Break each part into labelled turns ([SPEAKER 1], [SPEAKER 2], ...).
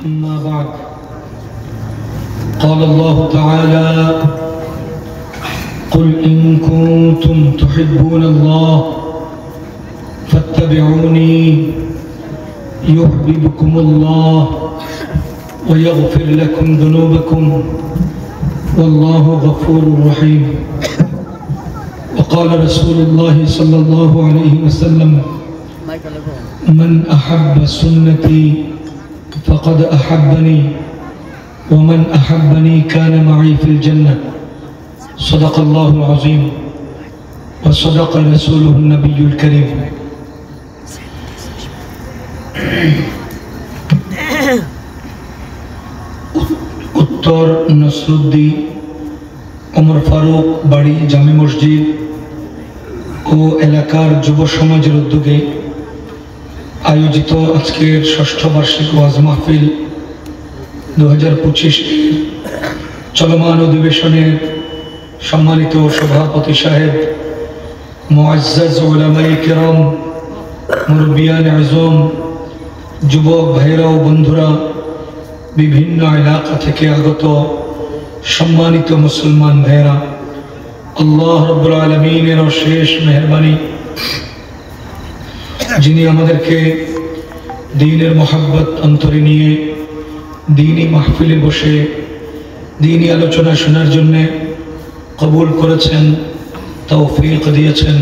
[SPEAKER 1] أما بعد قال الله تعالى قل إن كنتم تحبون الله فاتبعوني يحببكم الله ويغفر لكم ذنوبكم والله غفور رحيم. وقال رسول الله صلى الله عليه وسلم من أحب سنتي فقد أحبني ومن أحبني كان معي في الجنة. صدق الله العظيم وصدق رسوله النبي الكريم. उत्तर नसरुद्दी उमर फारूक बाड़ी जामी मस्जिद और एलाकार युव समाजेर उद्योगे आयोजित आजकेर षष्ठ बार्षिक वाज महफिल 2025 चलमान अधिवेशनेर सम्मानित सभापति साहेब मुअज्जज उलामाए किराम मुरब्बियान आज़म युवक भाईरा और बंधुरा विभिन्न एलाका थेके आगत सम्मानित मुसलमान भाईरा अल्लाह रब्बुल आलामीनेर शेष मेहरबानी जिनि आमादेरके दीनेर मोहब्बत अंतरे निये दीनी महफिले बसे दीनी आलोचना शोनार जन्य कबुल करेছেন तौफीक दिয়েছেন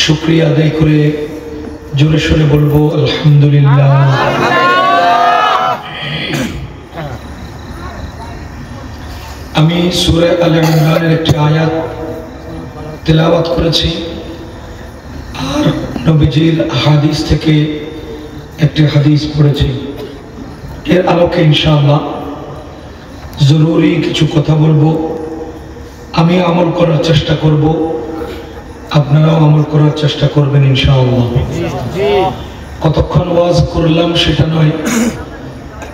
[SPEAKER 1] शुक्रिया आदाय करे जोरे सोरे बोलबो अल्हम्दुलिल्लाह। आमी सूरा आल इमरानेर एकटी आयात तिलावत करेছি और नबीजीर हादिस थेके एकटी हादिस पढ़ेছি। एर आलोके इंशाअल्लाह जरूरी किछु कथा बोलबो। आमी আমল করার চেষ্টা করব, আপনারাও আমল করার চেষ্টা করবেন ইনশাআল্লাহ। কতক্ষণ ওয়াজ করলাম সেটা নয়,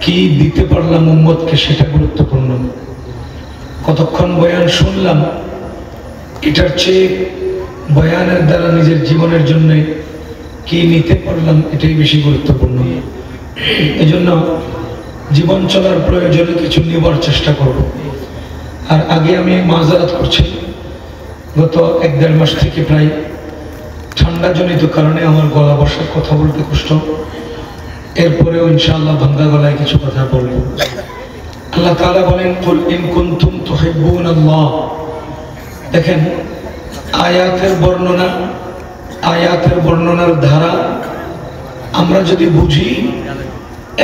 [SPEAKER 1] কি দিতে পারলাম উম্মতকে সেটা গুরুত্বপূর্ণ। কতক্ষণ বয়ান শুনলাম এটার চেয়ে বয়ানের দ্বারা নিজের জীবনের জন্য কি নিতে পারলাম এটাই বেশি গুরুত্বপূর্ণ। এজন্য জীবন চলার প্রয়োজনে কিছু নেবার চেষ্টা করব। আর আগে আমি মাযরাত করছি, গত 1-1.5 মাস থেকে প্রায় ঠান্ডা জনিত কারণে আমার গলা বসার কথা বলতে কষ্ট। এরপরেও ইনশাআল্লাহ ভাঙ্গা গলায় কিছু কথা বলবো। আল্লাহ তাআলা বলেন কুল ইন কুনতুম তুহিব্বুনাল্লাহ। দেখেন আয়াতের বর্ণনার ধারা আমরা যদি বুঝি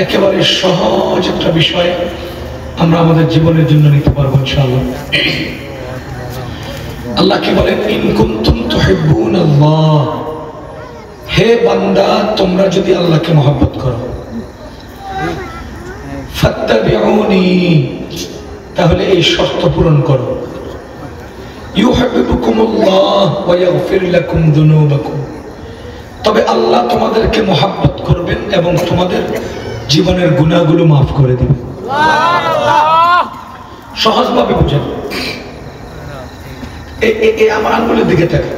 [SPEAKER 1] একেবারে সহজ একটা বিষয় আমরা আমাদের জীবনের জন্য নিতে পারবো ইনশাআল্লাহ। আল্লাহ কি বলেন ইন কুনতুম তুহিব্বুনাল্লাহ, হে বান্দা তোমরা যদি আল্লাহকে মহব্বত করো, ফাত্তাবিউনি তাহলে এই শর্ত পূরণ করো, ইউহিব্বুকুমুল্লাহ ওয়া ইয়াগফির লাকুম যুনুবাকুম, তবে আল্লাহ তোমাদেরকে মহব্বত করবেন এবং তোমাদের জীবনের গুনাহগুলো maaf করে দিবেন। সহজভাবে বুঝেন, এই আমার আঙ্গুলের দিকে তাকান।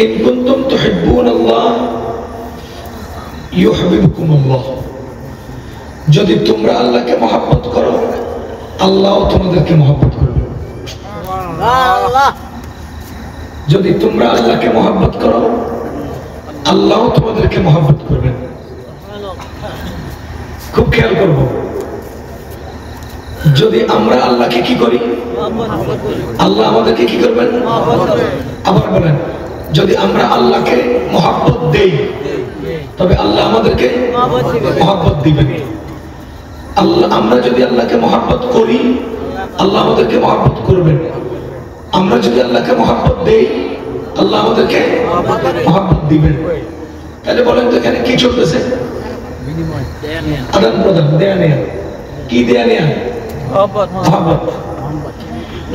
[SPEAKER 1] ইন কুনতুম তুহিব্বুনাল্লাহ ইউহিব্বুকুমুল্লাহ, যদি তোমরা আল্লাহকে মহব্বত করো আল্লাহও তোমাদেরকে মহব্বত করবে। যদি তোমরা আল্লাহকে মহব্বত করো আল্লাহও তোমাদেরকে মহব্বত করবেন। খুব খেয়াল করব, যদি আমরা আল্লাহকে কি করি আল্লাহ আমাদেরকে কি করবেন। আবার বলেন, যদি আমরা আল্লাহকে মহব্বত দেই তবে আল্লাহ আমাদেরকে মহব্বত দিবেন। আল্লাহ আমরা যদি আল্লাহকে মহব্বত করি আল্লাহ আমাদেরকে মহব্বত করবেন। আমরা যদি আল্লাহকে মহব্বত দেই আল্লাহ আমাদেরকে মহব্বত দিবেন। তাহলে বলেন তো এখানে কি চলতেছে? আদান প্রদান, দেয়া নেয়া। কি দেয়া নেয়া?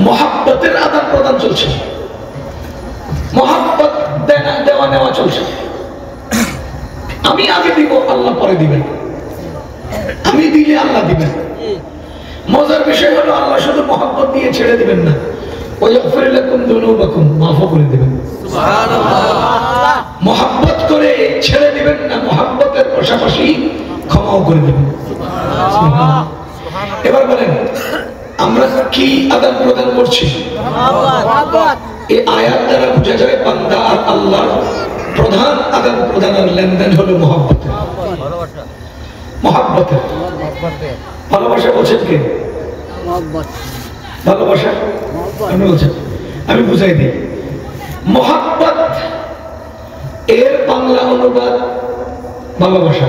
[SPEAKER 1] মহব্বতের আদান প্রদান চলছে, মহব্বত দেওয়া নেওয়া চলছে। আমি আগে দিব আল্লাহ পরে দিবেন, আমি দিলে আল্লাহ দিবেন। মজার বিষয় হলো আল্লাহ শুধু মহব্বত দিয়ে ছেড়ে দিবেন না, ওয়াগফির লাকুম যুনুবাকুম মাফ করে দিবেন। সুবহানাল্লাহ। মহব্বত করে ছেড়ে দিবেন না, মহব্বতের পাশাপাশি ক্ষমাও করে দিবেন। এবার বলেন আমরা কি আদান প্রদান করছি? এই আয়াত দ্বারা বোঝা যায় বান্দা আর আল্লাহর প্রধান আদান প্রদানের লেনদেন হলো মহব্বতের। মহব্বতের ভালোবাসা বলছেন কে? ভালোবাসা আমি বলছেন, আমি বুঝাই দিই। মহব্বত এর বাংলা অনুবাদ ভালোবাসা,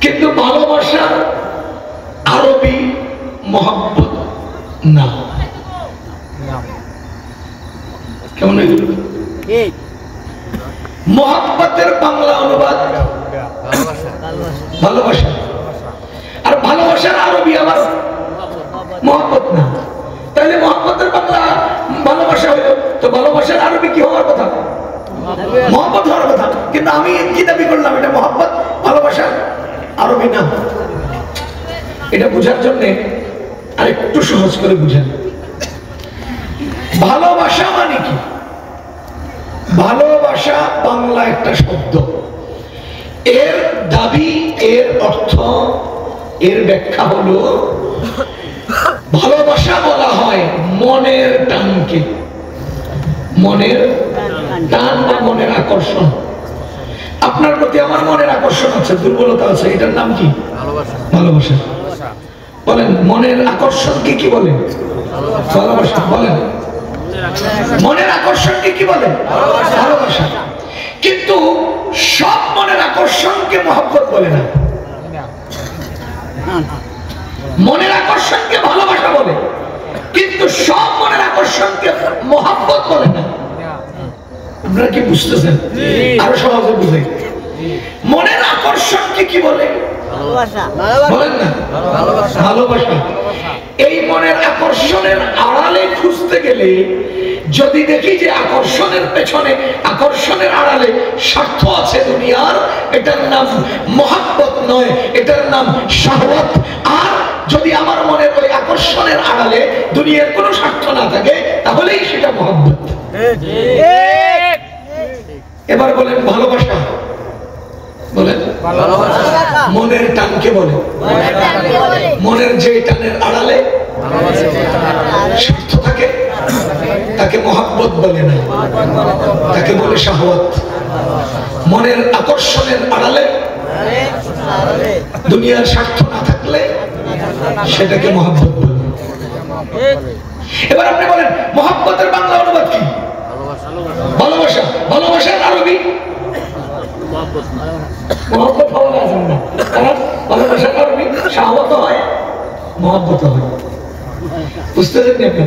[SPEAKER 1] কিন্তু ভালোবাসার আরবি মহব্বত না। কেমন এগুলো? মহব্বতের বাংলা অনুবাদ ভালোবাসা, আর ভালোবাসার আরবি আবার মহব্বত না। তাহলে মহব্বতের বাংলা ভালোবাসা হইল, তো ভালোবাসার আরবি কি হওয়ার কথা? মহব্বত হওয়ার কথা। কিন্তু আমি কি দাবি করলাম এটা মহব্বত, ভালোবাসার আরবি না। এটা বোঝার জন্য আরেকটু সহজ করে বুঝেন। ভালোবাসা মানে কি? ভালোবাসা বাংলা একটা শব্দ, এর দাবি, এর অর্থ, এর ব্যাখ্যা হলো ভালোবাসা বলা হয় মনের টানকে। মনের টান বা মনের আকর্ষণ। আপনার প্রতি আমার মনের আকর্ষণ আছে, দুর্বলতা আছে, এটার নাম কি? ভালোবাসা। বলেন মনের আকর্ষণকে কি বলে? ভালোবাসা। বলেন মনের আকর্ষণকে কি বলে? ভালোবাসা। কিন্তু সব মনের আকর্ষণকে মহব্বত বলে না। মনের আকর্ষণকে ভালোবাসা বলে, কিন্তু সব মনের আকর্ষণকে মহব্বত বলে না। আপনারা কি বুঝতেছেন? আরো সহজে বুঝাই। মনের আকর্ষণকে কি বলে? বলেন না, ভালোবাসা। এই মনের আকর্ষণের আড়ালে খুঁজতে গেলে যদি দেখি যে আকর্ষণের পেছনে, আকর্ষণের আড়ালে স্বার্থ আছে দুনিয়ার, এটার নাম মহব্বত নয়, এটার নাম শাহওয়াত। আর যদি আমার মনের ওই আকর্ষণের আড়ালে দুনিয়ার কোনো স্বার্থ না থাকে, তাহলেই সেটা মহব্বত। এবার বলেন ভালোবাসা। বলেন মনের টানকে বলে। মনের যে টানের আড়ালে স্বার্থ থাকে তাকে মহব্বত বলে না, তাকে বলে শাহওয়াত। মনের আকর্ষণের আড়ালে দুনিয়ার স্বার্থ না থাকলে সেটাকে মহব্বত বলে। এবার আপনি বলেন মহব্বতের বাংলা অনুবাদ কি? ভালোবাসা। ভালোবাসার আরবি মহব্বত হওয়া যায় না, কারণ ভালোবাসার আরবি শাহওয়াত হয়, মহব্বত হয়। বুঝতে পারছেন?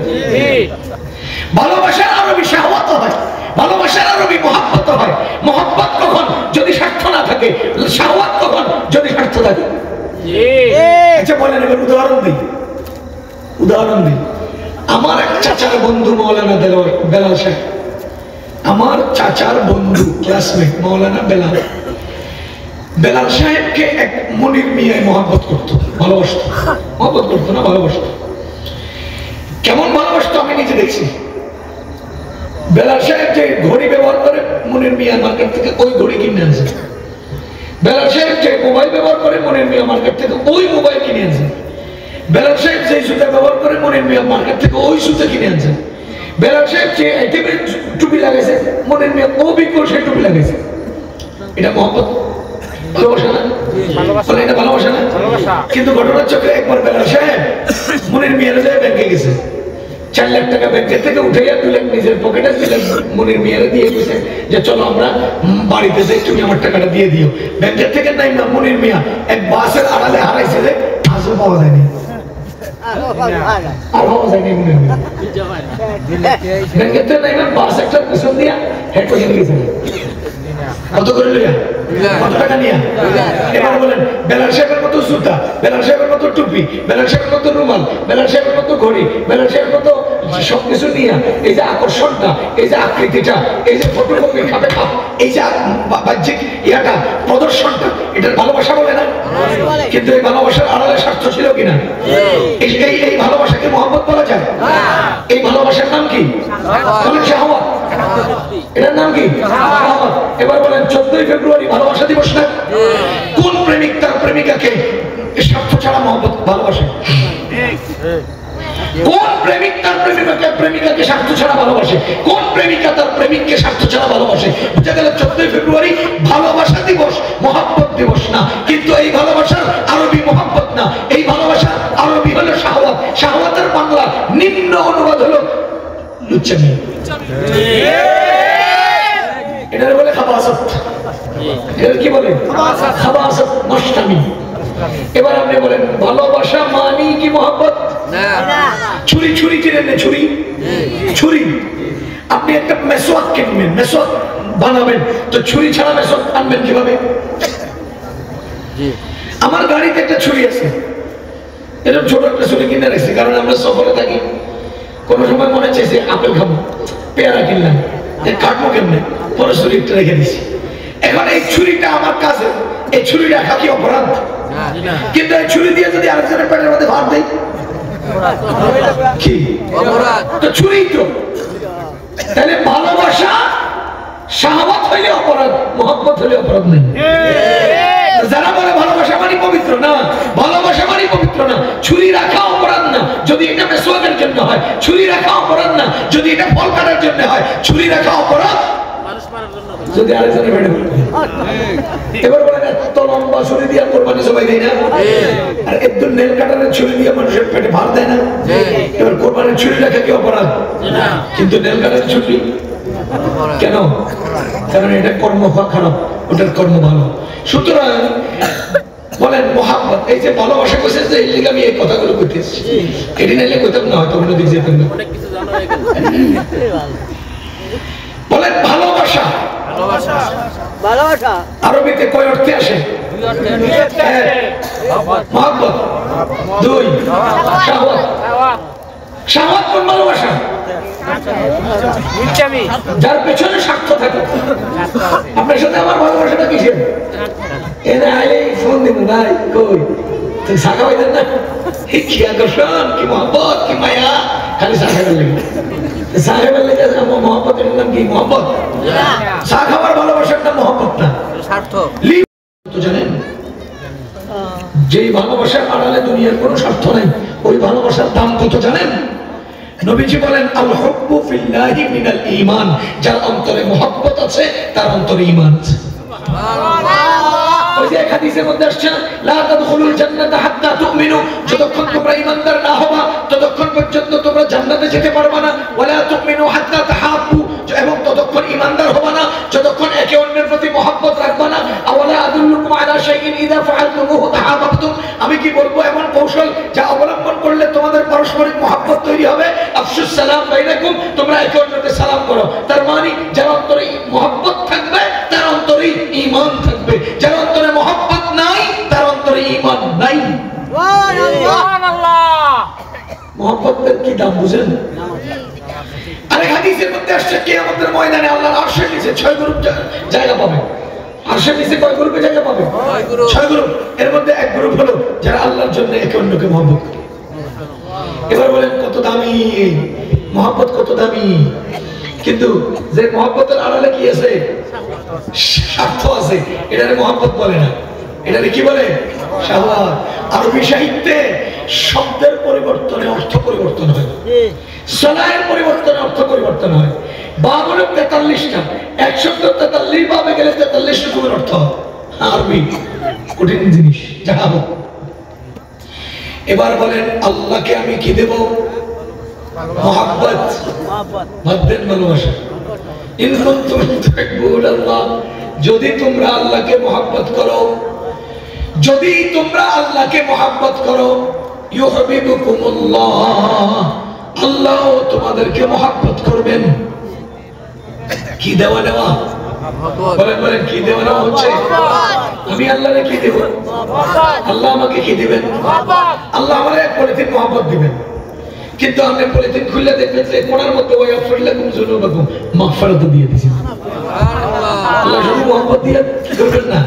[SPEAKER 1] ভালোবাসার আরবি শাহওয়াত হয়, ভালোবাসার আরবি মহব্বত হয়। মহব্বত কখন? যদি স্বার্থ না থাকে। শাহওয়াত কখন? যদি স্বার্থ থাকে। আচ্ছা বলেন, এবার উদাহরণ দিই। উদাহরণ দিই। আমার এক চাচার বন্ধু মৌলানা বেলাল সাহেব, আমার চাচার বন্ধু ক্লাসমেট মৌলানা বেলাল। বেলাল সাহেবকে এক মনির মিয়ায় মহব্বত করতো, ভালোবাসতো। মহব্বত করতো না, ভালোবাসতো। কেমন ভালোবাসতো আমি নিজে দেখছি। বেলাল সাহেব যে ঘড়ি ব্যবহার করে মনির মিয়া মার্কেট থেকে ওই ঘড়ি কিনে আনছে। বেলাল সাহেব যে মোবাইল ব্যবহার করে মনির মিয়া মার্কেট থেকে ওই মোবাইল কিনে আনছে। বেলাল সাহেব যে জুতা ব্যবহার করে মনির মিয়া মার্কেট থেকে ওই জুতা কিনে আনছে। বেলাল সাহেব যে আইটেমের টুপি লাগাইছে মনির মিয়া ও বিকল সেই টুপি লাগাইছে। এটা মহব্বত, ভালোবাসা না? এটা ভালোবাসা না? কিন্তু ঘটনার চক্রে একবার বেলাল সাহেব মনির মিয়ার যায় ব্যাংকে গেছে। 4 লাখ টাকা ব্যাংকের থেকে উঠাইয়া 2 লাখ নিজের পকেটে দিলেন, মনির মিয়ারে দিয়ে গেছে যে চলো আমরা বাড়িতে যাই, তুমি আমার টাকাটা দিয়ে দিও। ব্যাংকের থেকে নাই না, মনির মিয়া এক বাসের আড়ালে হারাইছে যে আজও পাওয়া যায়নি। বাস একটা পিছন দিয়া হেড পর্যন্ত গেছে। কত করে লইয়া? কত টাকা নিয়া? এবার বলেন বেলাল সাহেবের মতো জুতা, বেলাল সাহেবের মতো টুপি, বেলাল সাহেবের মতো রুমাল, বেলাল সাহেবের মতো ঘড়ি, বেলাল সাহেবের মতো সবকিছু নিয়া এই যে আকর্ষণটা, এই যে আকৃতিটা, এই যে ফটোকপি খাপে খাপ, এই যে বাহ্যিক ইয়াটা, প্রদর্শনটা, এটার ভালোবাসা বলে না? কিন্তু এই ভালোবাসার আড়ালে স্বার্থ ছিল কিনা? এই ভালোবাসাকে মহব্বত বলা যায়? এই ভালোবাসার নাম কি? বলেন শাহওয়াত। এটার নাম কি? শাহওয়াত। এবার বলেন 14ই ফেব্রুয়ারি ভালোবাসা দিবস না? কোন প্রেমিক তার প্রেমিকাকে স্বার্থ ছাড়া মহব্বত ভালোবাসে? কোন প্রেমিক তার প্রেমিকাকে স্বার্থ ছাড়া ভালোবাসে? কোন প্রেমিকা তার প্রেমিককে স্বার্থ ছাড়া ভালোবাসে? বুঝা গেল 14 ফেব্রুয়ারি ভালোবাসা দিবস, মহব্বত দিবস না। কিন্তু এই ভালোবাসার আরবি মহব্বত না, এই ভালোবাসার আরবি হলো শাহওয়াত। শাহওয়াতের বাংলা নিম্ন অনুবাদ হলো লুচ্চামি। এটার বলে খাবাসাত। এর কি বলে? খাবাসাত, নষ্টামি। এবার আপনি বলেন ভালোবাসা মানি কি মহব্বত? না। ছুরি ছুরি চিনেন না? ছুরি ছুরি, আপনি একটা মেসওয়াক কিনবেন, মেসওয়াক বানাবেন, তো ছুরি ছাড়া মেসওয়াক আনবেন কিভাবে? আমার গাড়িতে একটা ছুরি আছে, এরকম ছোট একটা ছুরি কিনে রাখছি, কারণ আমরা সফরে থাকি। কোনো সময় মনে চাইছে আপেল খাবো, পেয়ারা কিনলাম, কাটবো কেমনে, পরে ছুরিটা রেখে দিছি। এখন এই ছুরিটা আমার কাছে, এই ছুরি রাখা কি অপরাধ? কিন্তু এই ছুরি দিয়ে যদি আরেকজনের পেটের মধ্যে ভাত দেয় কি অপরাধ? তো ছুরি তো। তাহলে ভালোবাসা শাহওয়াত হইলে অপরাধ, মহব্বত হইলে অপরাধ নেই। যারা বলে ভালোবাসা মানে পবিত্র না, ভালোবাসা মানে পবিত্র না। ছুরি রাখা অপরাধ না যদি এটা মেসওয়াকের জন্য হয়, ছুরি রাখা অপরাধ না যদি এটা ফল কাটার জন্য হয়, ছুরি রাখা অপরাধ যদি আরেকজনের পেটে। এবার বলেন এত লম্বা ছুরি দিয়ে কোরবানি সবাই দেয় না? আর একদম নেল কাটারের ছুরি দিয়ে মানুষের পেটে ভাত দেয় না? এবার কোরবানির ছুরি রাখা কি অপরাধ? কিন্তু নেল কাটারের ছুরি কেন? কারণ এটা কর্ম খারাপ, ওটার কর্ম ভালো। সুতরাং বলেন মহব্বত, এই যে ভালোবাসা করছে, যে এই লিগে আমি এই কথাগুলো কইতেছি, এটি নাইলে কইতাম না, হয়তো অন্য দিক যেতাম না। বলেন ভালোবাসা, ভালোবাসা আরবিতে কয় অর্থে আসে? মহব্বত, দুই শাহওয়াত। শাহওয়াত কোন ভালোবাসা? যার পেছনে স্বার্থ থাকে। আপনার সাথে আমার ভালোবাসাটা কিসের? এনে আইলে ফোন দিন, ভাই কই তুই চা খাওয়াইতেন না? কি আকর্ষণ, কি মহব্বত, কি মায়া, খালি চা খাইবার লেগে। চা খাইবার লেগে আমার মহব্বতের নাম কি? মহব্বত। চা খাবার ভালোবাসার নাম মহব্বত না, স্বার্থ। জানেন যেই ভালোবাসার আড়ালে দুনিয়ার কোনো স্বার্থ নাই, ওই ভালোবাসার দাম কত জানেন? নবীজি বলেন আল হুব্বু ফিল্লাহি মিনাল ঈমান, যার অন্তরে মহব্বত আছে তার অন্তরে ঈমান আছে। ওই যে হাদিসের মধ্যে আসছে লা তাদখুলুল জান্নাতা হাত্তা তুমিনু, যতক্ষণ তোমরা ঈমানদার না হবা ততক্ষণ পর্যন্ত তোমরা জান্নাতে যেতে পারবে না। ওয়ালা তুমিনু হাত্তা তাহাব্বু, এবং ততক্ষণ ঈমানদার হবা না যতক্ষণ একে অন্যের প্রতি মহব্বত রাখবা না। আওয়ালা আদুল্লুকুম আলা শাইইন ইযা ফাআলতুমুহু তাহাব্বাতুম, আমি কি বলবো এমন কৌশল যা অবলম্বন করলে তোমাদের পারস্পরিক মহব্বত তৈরি হবে? আফশুস সালাম বাইনাকুম, তোমরা একে অন্যকে সালাম করো। তার মানে যার অন্তরে মহব্বত থাকবে তার অন্তরে ঈমান থাকবে, যার অন্তরে মহব্বত নাই তার অন্তরে ঈমান নাই। সুবহানাল্লাহ। মহব্বতের কি দাম বুঝেন? আরেক হাদিসের মধ্যে আসছে কিয়ামতের ময়দানে আল্লাহর আরশের নিচে 6 গ্রুপ জায়গা পাবে। আরশের নিচে কয় গ্রুপে জায়গা পাবে? 6 গ্রুপ। এর মধ্যে এক গ্রুপ হলো যারা আল্লাহর জন্য একে অন্যকে মহব্বত করে। এবার বলেন কত দামি মহব্বত, কত দামি। কিন্তু যে মহব্বতের আড়ালে কি আছে? স্বার্থ আছে, এটারে মহব্বত বলে না, এটারে কি বলে? শাহওয়াত। আরবি সাহিত্যে শব্দের পরিবর্তনে অর্থ পরিবর্তন হয়, সলায়ের পরিবর্তনে অর্থ পরিবর্তন হয়। বা হলো 43টা, এক শব্দ 43 ভাবে গেলে 43 রকমের অর্থ। আরবি কঠিন জিনিস, যা হোক। এবার বলেন আল্লাহকে আমি কি দেব? মহব্বত, মহব্বত ভালোবাসা। ইন কুনতুম তুহিব্বুনাল্লাহ, যদি তোমরা আল্লাহকে মহব্বত করো, যদি তোমরা আল্লাহকে মহব্বত করো, ইউহিব্বুকুমুল্লাহ, আল্লাহ তোমাদেরকে মহব্বত করবেন। কি দেওয়া নেওয়া? বলেন বলেন কি দেওয়া নেওয়া হচ্ছে? আমি আল্লাহকে কি দেব? আল্লাহ আমাকে কি দিবেন? আল্লাহ আমারে এক পলিথিন মহব্বত দিবেন। কিন্তু আপনি পলিথিন খুলে দেখবেন যে কোণার মধ্যে ওই আফরিলাকুম যুনুবাকুম মাগফিরাত দিয়ে দিয়েছেন। আল্লাহ শুধু মহব্বত দিয়ে করবেন না,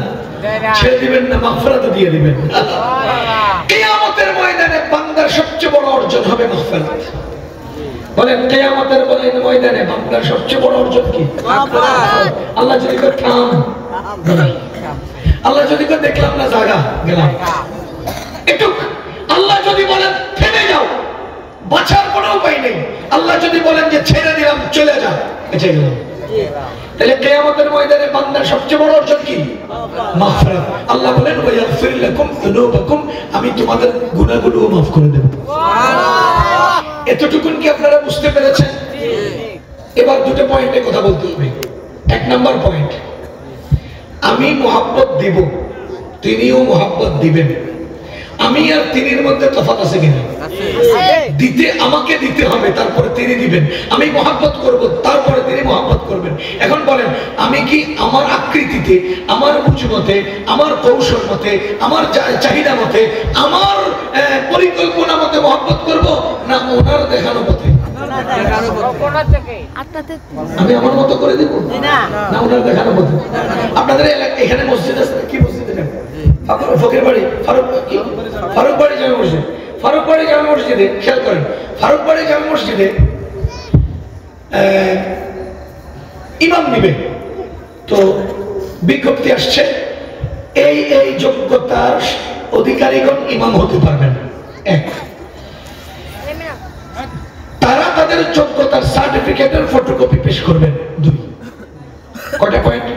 [SPEAKER 1] ছেড়ে দিবেন না, মাগফিরাত দিয়ে দিবেন। কিয়ামতের ময়দানে বান্দার সবচেয়ে বড় অর্জন হবে মাগফিরাত। বলেন কিয়ামতের ময়দানে বান্দার সবচেয়ে বড় অর্জন কি? মাগফিরাত। আল্লাহ যদি থাম, আল্লাহ যদি দেখলাম না জায়গা গেলাম একটু, আল্লাহ যদি বলেন থেমে যাও, বাঁচার কোনো উপায় নেই, আল্লাহ যদি বলেন যে ছেড়ে দিলাম চলে যাও, বেঁচে গেলাম। তাহলে কিয়ামতের ময়দানে বান্দার সবচেয়ে বড় অর্জন কি? মাগফিরাত। আল্লাহ বলেন ওয়াগফির লাকুম যুনুবাকুম, আমি তোমাদের গুনাহগুলো মাফ করে দেব। সুবহানাল্লাহ। এতটুকুন কি আপনারা বুঝতে পেরেছেন? এবার দুটো পয়েন্টে কথা বলতে হবে। এক নাম্বার পয়েন্ট, আমি মোহাব্বত দিব, তিনিও মোহাব্বত দিবেন। আমি আর তিনির মধ্যে তফাৎ আছে কিনা? দিতে আমাকে দিতে হবে, তারপরে তিনি দিবেন। আমি মোহাব্বত করব, তারপরে তিনি মোহাব্বত করবেন। এখন বলেন, আমি কি আমার আকৃতিতে, আমার বুঝ মতে, আমার কৌশল মতে, আমার চাহিদা মতে, আমার পরিকল্পনা মতে মোহাব্বত করব, না ওনার দেখানো পথে? আমি আমার মতো করে দেব, না ওনার দেখানো পথে? আপনাদের এখানে মসজিদ আছে, কি মসজিদ এটা? ফকির বাড়ি, ফারুক বাড়ি জামে মসজিদ। ফারুক বাড়ি জামে মসজিদে খেয়াল করেন, ফারুক বাড়ি জামে মসজিদে ইমাম নিবে তো বিজ্ঞপ্তি আসছে, এই এই যোগ্যতার অধিকারীগণ ইমাম হতে পারবেন। এক, তারা তাদের যোগ্যতার সার্টিফিকেটের ফটোকপি পেশ করবেন। দুই, কয়টা পয়েন্ট?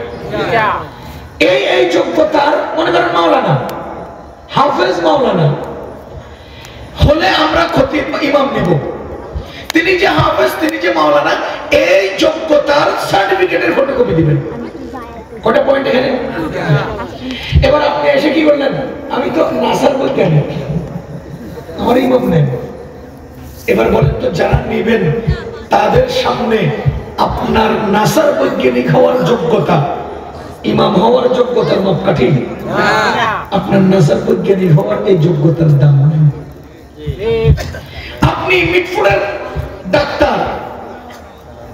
[SPEAKER 1] এই এই যোগ্যতার, মনে করেন মাওলানা, হাফেজ মাওলানা হলে আমরা খতিব ইমাম নেব, তিনি যে হাফেজ, তিনি যে মাওলানা, এই যোগ্যতার সার্টিফিকেটের ফটোকপি দিবেন। কয়টা পয়েন্ট এখানে? এবার আপনি এসে কি বললেন, আমি তো নাসার বৈজ্ঞানিক, আমার ইমাম নেন। এবার বলেন তো, যারা নেবেন তাদের সামনে আপনার নাসার বৈজ্ঞানিক হওয়ার যোগ্যতা, ইমাম হওয়ার যোগ্যতার মাপকাঠি, আপনার নাসার বৈজ্ঞানিক হওয়ার এই যোগ্যতার দাম নেই। আপনি মিটফুটের ডাক্তার,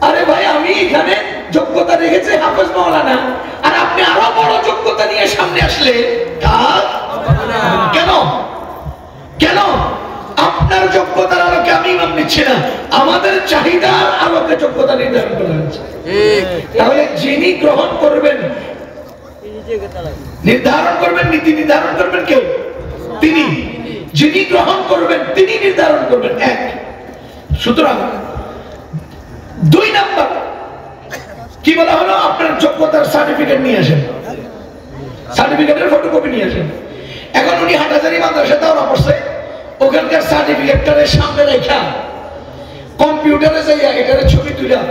[SPEAKER 1] আরে ভাই আমি এখানে যোগ্যতা রেখেছি হাফেজ মাওলানা, আর আপনি আরো বড় যোগ্যতা নিয়ে সামনে আসলে কেন? কেন আপনার যোগ্যতার আলোকে আমি ইমাম নিচ্ছি না, আমাদের চাহিদার আলোকে যোগ্যতা নির্ধারণ করা হয়েছে। তাহলে যিনি গ্রহণ করবেন, নির্ধারণ করবেন, নীতি নির্ধারণ করবেন কে? তিনি। যিনি গ্রহণ করবেন তিনি নির্ধারণ করবেন। এক, সুতরাং দুই নাম্বার কি বলা হলো, আপনার যোগ্যতার সার্টিফিকেট নিয়ে আসেন, সার্টিফিকেটের ফটোকপি নিয়ে আসেন। এখন উনি হাটাজারি মাদ্রাসা দাওরা পড়ছে, ওখানকার সার্টিফিকেটটারে সামনে রেখা কম্পিউটারে যাইয়া এটারে ছবি তুলা,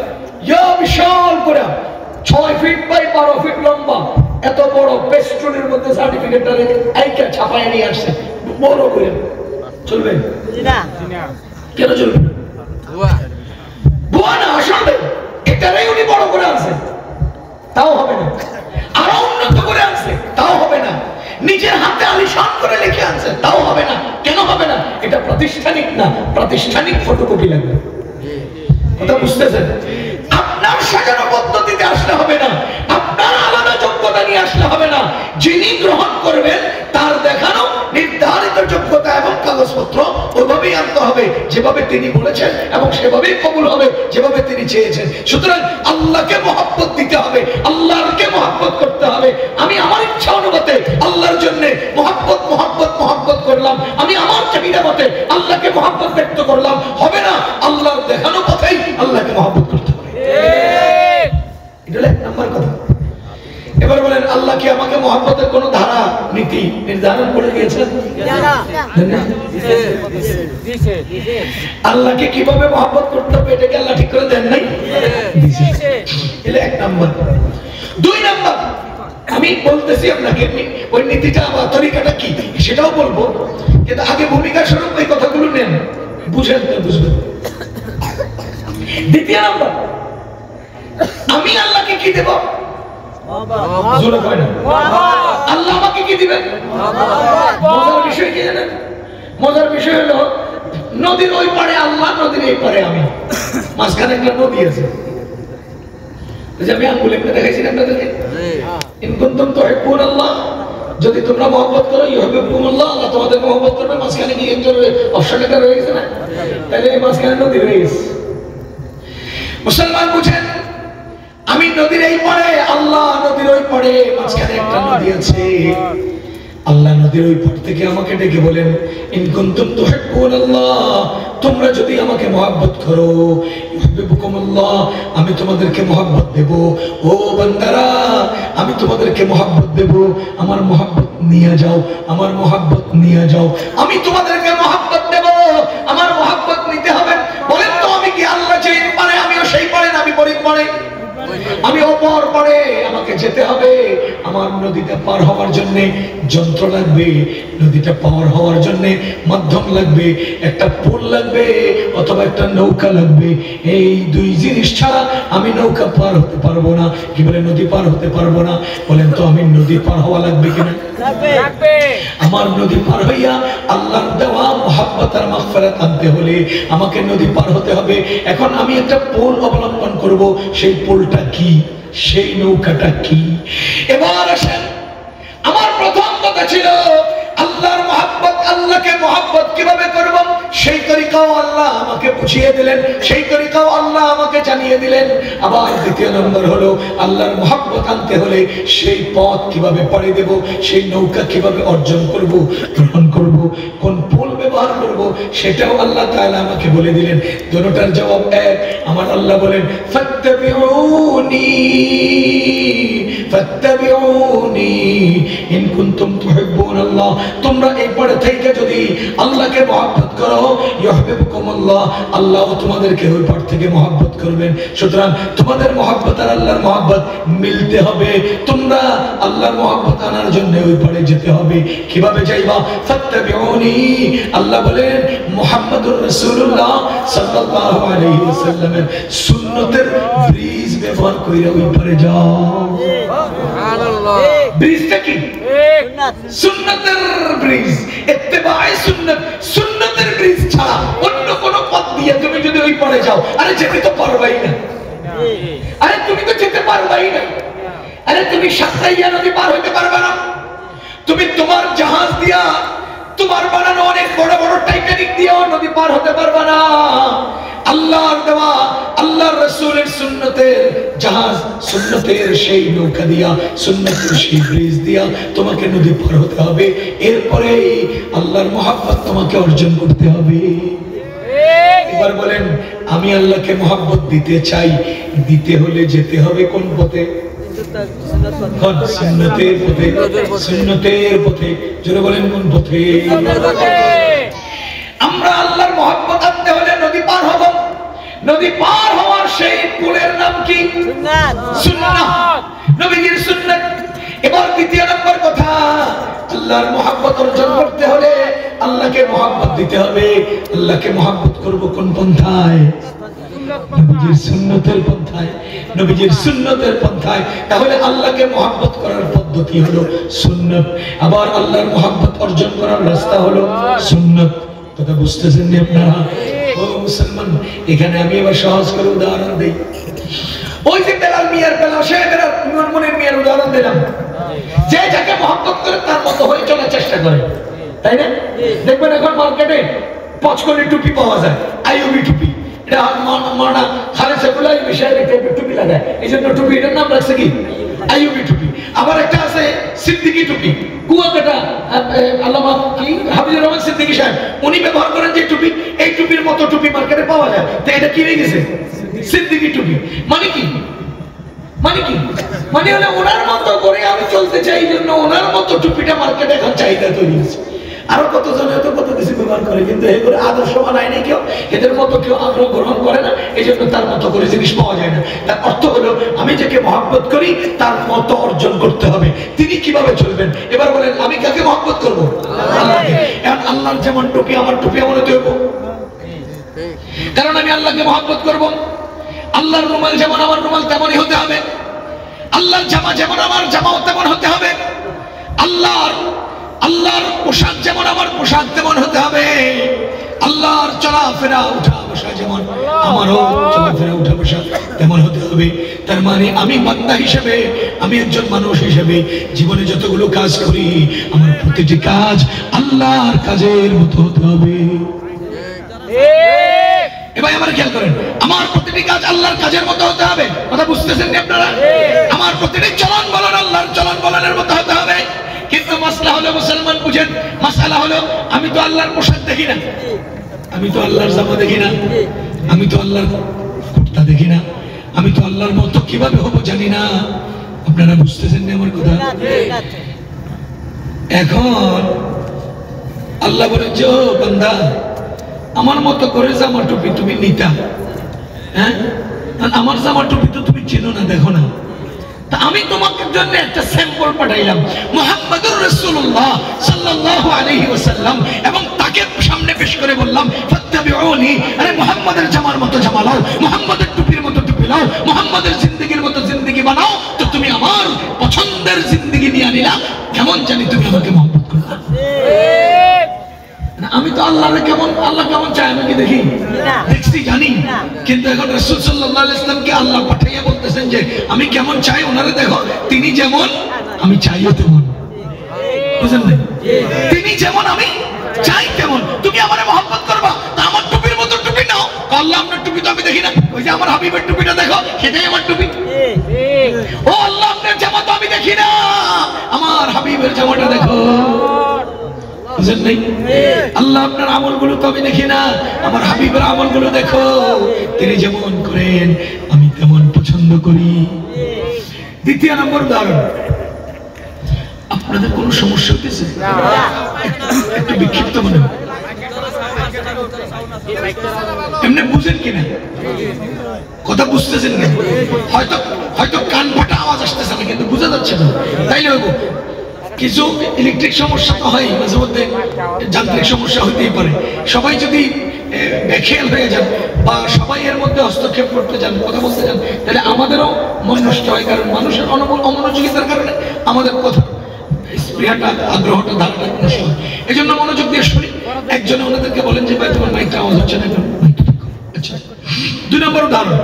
[SPEAKER 1] বিশাল করে 6 ফিট বাই 12 ফিট লম্বা এত বড় পেস্টুনের মধ্যে সার্টিফিকেটটারে আইকা ছাপায় নিয়ে আসছে, বড় করে। চলবে না? কেন চলবে না? বুয়া না, আসলে এটারে উনি বড় করে আনছে, তাও হবে না। আরো উন্নত করে আনছে, তাও হবে না। নিজের হাতে আলিশান করে লিখে আনছে, তাও হবে না। কেন হবে না? এটা প্রাতিষ্ঠানিক না, প্রাতিষ্ঠানিক ফটোকপি লাগবে। কথা বুঝতেছেন? আপনার সাজানো পদ্ধতিতে আসলে হবে না, আপনার আলাদা যোগ্যতা নিয়ে আসলে হবে না। যিনি গ্রহণ করবেন তার দেখানো নির্ধারিত যোগ্যতা এবং কাগজপত্র ওইভাবেই আনতে হবে, যেভাবে তিনি বলেছেন, এবং সেভাবেই কবুল হবে যেভাবে তিনি চেয়েছেন। সুতরাং আল্লাহকে মহব্বত দিতে হবে, আল্লাহকে মহব্বত করতে হবে। আমি আমার ইচ্ছা অনুমতে আল্লাহর জন্য মহব্বত মহব্বত মহব্বত করলাম, আমি আমার চাহিদা মতে আল্লাহকে মহব্বত ব্যক্ত করলাম, হবে না। আল্লাহর দেখানো পথেই আল্লাহকে মহব্বত করতে হবে। এটা হলো এক নাম্বার কথা। এবার বলেন, আল্লাহ কি আমাকে মহব্বতের কোন ধারা নীতি নির্ধারণ করে দিয়েছেন? আল্লাহকে কিভাবে মহব্বত করতে হবে এটাকে আল্লাহ ঠিক করে দেন নাই? এটা এক নাম্বার। দুই নাম্বার, আমি বলতেছি আপনাকে ওই নীতিটা বা তরিকাটা কি সেটাও বলবো, কিন্তু আগে ভূমিকা স্বরূপ এই কথাগুলো নেন, বুঝেন তো বুঝবেন। দ্বিতীয় নাম্বার, আমি আল্লাহকে কি দেব? আল্লাহ আমাকে কি দিবেন? মজার বিষয় কি জানেন? মজার বিষয় হলো, নদীর ওই পারে আল্লাহ, নদীর এই পারে আমি, মাঝখানে একটা নদী আছে। আমি আঙ্গুল একটা দেখাইছি আপনাদেরকে, ইন কুনতুম তুহিব্বুনাল্লাহ, যদি তোমরা মহব্বত করো ইউহিব্বুকুমুল্লাহ, আল্লাহ তোমাদের মহব্বত করবে। মাঝখানে কি একজন অপশন একটা রয়ে গেছে না? তাহলে এই মাঝখানে নদী রয়ে গেছে। মুসলমান বুঝেন, আমি নদীর এই পারে, আল্লাহ নদীর ওই পারে, মাঝখানে একটা নদী আছে। আল্লাহ নদীর ওই পার থেকে আমাকে ডেকে বলেন, ইন কুনতুম তুহিব্বুনাল্লাহ, তোমরা যদি আমাকে মহব্বত করো, ইউহিব্বুকুমুল্লাহ, আমি তোমাদেরকে মহব্বত দেব। ও বান্দারা, আমি তোমাদেরকে মহব্বত দেব, আমার মহব্বত নিয়ে যাও, আমার মহব্বত নিয়ে যাও। আমি তোমাদেরকে মহব্বত দেব, আমার মহব্বত নিতে হবে। বলেন তো আমি কি আল্লাহ যেই পারে আমিও সেই পারে না? আমি পরে পারে, আমি অপর পারে, আমাকে যেতে হবে। আমার নদীটা পার হওয়ার জন্য যন্ত্র লাগবে, নদীটা পার হওয়ার জন্য মাধ্যম লাগবে, একটা পুল লাগবে অথবা একটা নৌকা লাগবে। এই দুই জিনিস ছাড়া আমি নৌকা পার হতে পারবো না। কি বলে নদী পার হতে পারবো না? বলেন তো আমি নদী পার হওয়া লাগবে কিনা? আমার নদী পার হইয়া আল্লাহর দেওয়া মুহাব্বত আর মাগফিরাত আনতে হলে আমাকে নদী পার হতে হবে। এখন আমি একটা পুল অবলম্বন করব। সেই পুলটা কি? সেই নৌকাটা কি? এবার আসেন, আমার প্রথম কথা ছিল আল্লাহর মুহাব্বত, আল্লাহকে মুহাব্বত কিভাবে করব সেই তরিকাও আল্লাহ আমাকে বুঝিয়ে দিলেন, সেই তরিকাও আল্লাহ আমাকে জানিয়ে দিলেন। আবার দ্বিতীয় নম্বর হলো আল্লাহর মুহাব্বত আনতে হলে সেই পথ কিভাবে পাড়ি দেব, সেই নৌকা কিভাবে অর্জন করব, গ্রহণ করব, কোন পুল ব্যবহার করব, সেটাও আল্লাহ তাআলা আমাকে বলে দিলেন। দুটোটার জবাব এক। আমার আল্লাহ বলেন, ফাত্তাবিউনি ফাত্তাবিউনি ইন কুনতুম তুহিব্বুনাল্লাহ, তোমরা এই পড়ে থেকে যদি আল্লাহকে মহব্বত করো, ইউহিব্বুকুমুল্লাহ, আল্লাহ তোমাদেরকে ওই পার থেকে মহব্বত করবেন। সুতরাং তোমাদের মহব্বত আর আল্লাহর মহব্বত মিলতে হবে। তোমরা আল্লাহর মহব্বত আনার জন্য ওই পারে যেতে হবে। কিভাবে যাইবা? ফাত্তাবিউনি, আল্লাহ বলেন মুহাম্মদুর রাসূলুল্লাহ সাল্লাল্লাহু আলাইহি ওয়াসাল্লামের সুন্নতের ব্রিজ ব্যবহার করে ওই পারে যাও। সুবহানাল্লাহ। ব্রিজটা কি? সুন্নতের ব্রিজ, ইত্তেবায়ে সুন্নাত, সুন্নতের ব্রিজ ছাড়া অন্য কোন পথ দিয়ে তুমি যদি ওই পারে যাও, আরে যেতে তো পারবাই না। আরে তুমি তো যেতে পারবাই না। আরে তুমি সাতরাইয়া নদী পার হইতে পারবে না। তুমি তোমার জাহাজ দিয়া, তোমার বানানো অনেক বড় বড় টাইটানিক দিয়েও নদী পার হতে পারবে না। আল্লাহর দেওয়া, আল্লাহর রাসূলের সুন্নতের জাহাজ, সুন্নতের সেই নৌকা দিয়া, সুন্নতের সেই ব্রিজ দিয়া তোমাকে নদী পার হতে হবে। এরপরে আল্লাহর মহব্বত তোমাকে অর্জন করতে হবে। এবার বলেন, আমি আল্লাহকে মহব্বত দিতে চাই, দিতে হলে যেতে হবে কোন পথে? সুন্নতের পথে। সুন্নতের পথে। জোরে বলেন কোন পথে? আমরা আল্লাহর মহব্বত আনতে হলে নদী পার হব। নদী পার হওয়ার সেই পুলের নাম কি? সুন্নাত। সুন্নাত, নবীজির সুন্নাত। এবার দ্বিতীয় নম্বর কথা, আল্লাহর মহব্বত অর্জন করতে হলে আল্লাহকে মহব্বত দিতে হবে। আল্লাহকে মহব্বত করব কোন পন্থায়? নবীজির সুন্নতের পন্থায়। নবীজির সুন্নতের পন্থায়। তাহলে আল্লাহকে মহব্বত করার পদ্ধতি হলো সুন্নাত। আবার আল্লাহর মহব্বত অর্জন করার রাস্তা হলো সুন্নাত। কথা বুঝতেছেন না আপনারা? ও মুসলমান, এখানে আমি এবার সহজ করে উদাহরণ দেই। ওই যে বেলাল মিয়ার বেলাল সে বেলাল মুনমুনের মিয়ার উদাহরণ দিলাম, যে যাকে মহব্বত করে তার মতো হয়ে চলার চেষ্টা করে, তাই না? দেখবেন এখন মার্কেটে পচকলি টুপি পাওয়া যায়, আইয়ুবি টুপি। এটা মানা খালেদ সাইফুল্লাহ বিষয়ে টুপি লাগায়, এই জন্য টুপি, এটার নাম রাখছে কি? আইয়ুবি টুপি। আবার একটা আছে সিদ্দিকী টুপি, কুয়াকাটা আল্লামা কি হাফিজুর রহমান সিদ্দিকী সাহেব, উনি ব্যবহার করেন যে টুপি, এই টুপির মতো টুপি মার্কেটে পাওয়া যায়। তো এটা কি হয়ে গেছে? সিদ্দিকী টুপি। মানে কি? মানে কি? মানে হলে ওনার মতো করে আমি চলতে চাই, জন্য ওনার মতো টুপিটা মার্কেটে এখন চাহিদা তৈরি হয়েছে। আরো কতজন হয়তো কত কিছু ব্যবহার করে, কিন্তু এগুলো আদর্শ বানায় নাই কেউ, এদের মতো কেউ আগ্রহ গ্রহণ করে না, এই জন্য তার মতো করে জিনিস পাওয়া যায় না। তার অর্থ হলো আমি যাকে মহব্বত করি তার মতো অর্জন করতে হবে। তিনি কিভাবে চলবেন? এবার বলেন, আমি কাকে মহব্বত করবো? আল্লাহকে। এখন আল্লাহর যেমন টুপি আমার টুপি এমন হতে হবে, কারণ আমি আল্লাহকে মহব্বত করবো। আল্লাহর রুমাল যেমন আমার রুমাল তেমনই হতে হবে। আল্লাহর জামা যেমন আমার জামাও তেমন হতে হবে। আল্লাহর পোশাক যেমন আমার পোশাক তেমন হতে হবে। আল্লাহর চলাফেরা উঠা বসা যেমন আমারও চলাফেরা উঠা বসা তেমন হতে হবে। তার মানে আমি বান্দা হিসেবে, আমি একজন মানুষ হিসেবে জীবনে যতগুলো কাজ করি, আমার প্রতিটি কাজ আল্লাহর কাজের মতো হতে হবে। এবার আমার খেয়াল করেন, আমার প্রতিটি কাজ আল্লাহর কাজের মতো হতে হবে। কথা বুঝতেছেন না আপনারা? আমার প্রতিটি চলন বলন আল্লাহর চলন বলনের মতো হতে হবে। কিন্তু মাসলা হলো, মুসলমান বুঝেন, মাসালা হলো, আমি তো আল্লাহর পোশাক দেখি না, আমি তো আল্লাহর জামা দেখি না, আমি তো আল্লাহর কুর্তা দেখি না, আমি তো আল্লাহর মতো কিভাবে হবো জানি না। আপনারা বুঝতেছেন না আমার কথা? এখন আল্লাহ বলে যে বান্দা, আমার মতো করে জামা টুপি তুমি নিতা, হ্যাঁ, আমার জামা টুপি তো তুমি চেনো না, দেখো না। তা আমি তোমাকে জন্য একটা স্যাম্পল পাঠাইলাম, মুহাম্মদুর রাসূলুল্লাহ সাল্লাল্লাহু আলাইহি ওয়াসাল্লাম, এবং তাকে সামনে পেশ করে বললাম ফাত্তাবিউনি। আরে মুহাম্মদের জামার মতো জামা লাও, মুহাম্মদের টুপির মতো টুপি লাও, মুহাম্মদের জিন্দেগির মতো জিন্দেগি বানাও। তো তুমি আমার পছন্দের জিন্দেগি নিয়ে আনিলা, কেমন জানি তুমি আমাকে মহব্বত করলা। আমি তো আল্লাহরে কেমন, আল্লাহ কেমন চায় আমি কি দেখি? দেখছি, জানি। কিন্তু এখন রাসূল সাল্লাল্লাহু আলাইহি ওয়াসাল্লামকে আল্লাহ পাঠাইয়া বলতেছেন যে আমি কেমন চাই ওনারে দেখো, তিনি যেমন আমি চাইও তেমন। বুঝেন না? তিনি যেমন আমি চাই তেমন। তুমি আমারে মহব্বত করবা, তা আমার টুপির মতো টুপি নাও। আল্লাহ আপনার টুপি তো আমি দেখি না, ওই যে আমার হাবিবের টুপিটা দেখো, সেটাই আমার টুপি। ও আল্লাহ, আপনার জামা তো আমি দেখি না, আমার হাবিবের জামাটা দেখো। বুঝেন নাই? আল্লাহ আপনার আমলগুলো তো আমি দেখি না, আমার হাবিবের আমলগুলো দেখো, তিনি যেমন করেন আমি তেমন পছন্দ করি। দ্বিতীয় নম্বর উদাহরণ, আপনাদের কোনো সমস্যা হতেছে? একটু বিক্ষিপ্ত মনে হয়, এমনি বুঝেন কিনা? কথা বুঝতেছেন না? হয়তো হয়তো কান ফাটা আওয়াজ আসতেছে না, কিন্তু বোঝা যাচ্ছে না, তাইলে হইব। কিছু ইলেকট্রিক সমস্যা তো হয় মাঝে মধ্যে, যান্ত্রিক সমস্যা হইতেই পারে। সবাই যদি বেখেয়াল হয়ে যান বা সবাই এর মধ্যে হস্তক্ষেপ করতে যান, কথা বলতে যান, তাহলে আমাদেরও মন নষ্ট হয়। কারণ মানুষের অমনোযোগিতার কারণে আমাদের কথা স্পৃহাটা, আগ্রহটা, ধারণা নষ্ট হয়। এই জন্য মনোযোগ দিয়ে শুনি। একজনে ওনাদেরকে বলেন যে ভাই তোমার মাইকটা আওয়াজ হচ্ছে না, মাইকটা ঠিক করো। আচ্ছা, 2 নম্বর উদাহরণ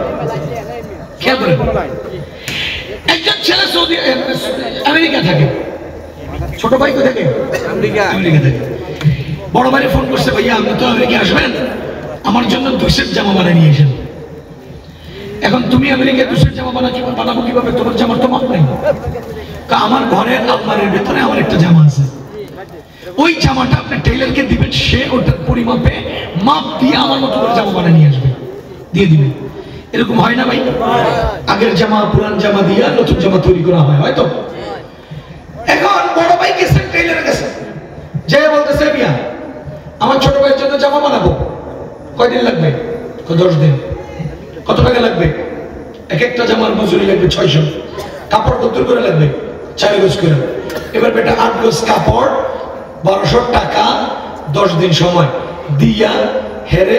[SPEAKER 1] খেয়াল করেন। একজন ছেলে সৌদি আমেরিকা থাকে, ছোট ভাই কোথায় থাকে? আমেরিকা থাকে। বড় ভাই ফোন করছে, ভাইয়া আপনি তো আমেরিকা আসবেন, আমার জন্য 2 সেট জামা বানিয়ে নিয়ে এসেন। এখন তুমি আমেরিকায় 2 সেট জামা বানাবো কিভাবে? তোমার জামার তো মাপ নেই। আমার ঘরের আলমারির ভেতরে আমার একটা জামা আছে, ওই জামাটা আপনি টেইলারকে দিবেন, সে ওটার পরিমাপে মাপ দিয়ে আমার মতো করে জামা বানিয়ে নিয়ে আসবে, দিয়ে দিবে। এরকম হয় না ভাই? আগের জামা পুরান জামা দিয়ে নতুন জামা তৈরি করা হয়, হয়তো। এখন বড় ভাই গেছেন টেইলারের কাছে, যে বলতেছে মিয়া আমার ছোট ভাইয়ের জন্য জামা বানাবো, কয়দিন লাগবে? 10 দিন। কত টাকা লাগবে? এক একটা জামার মজুরি লাগবে 600। কাপড় কত করে লাগবে? 4 গজ করে। এবার বেটা 8 গজ কাপড়, 1200 টাকা, 10 দিন সময় দিয়া হেরে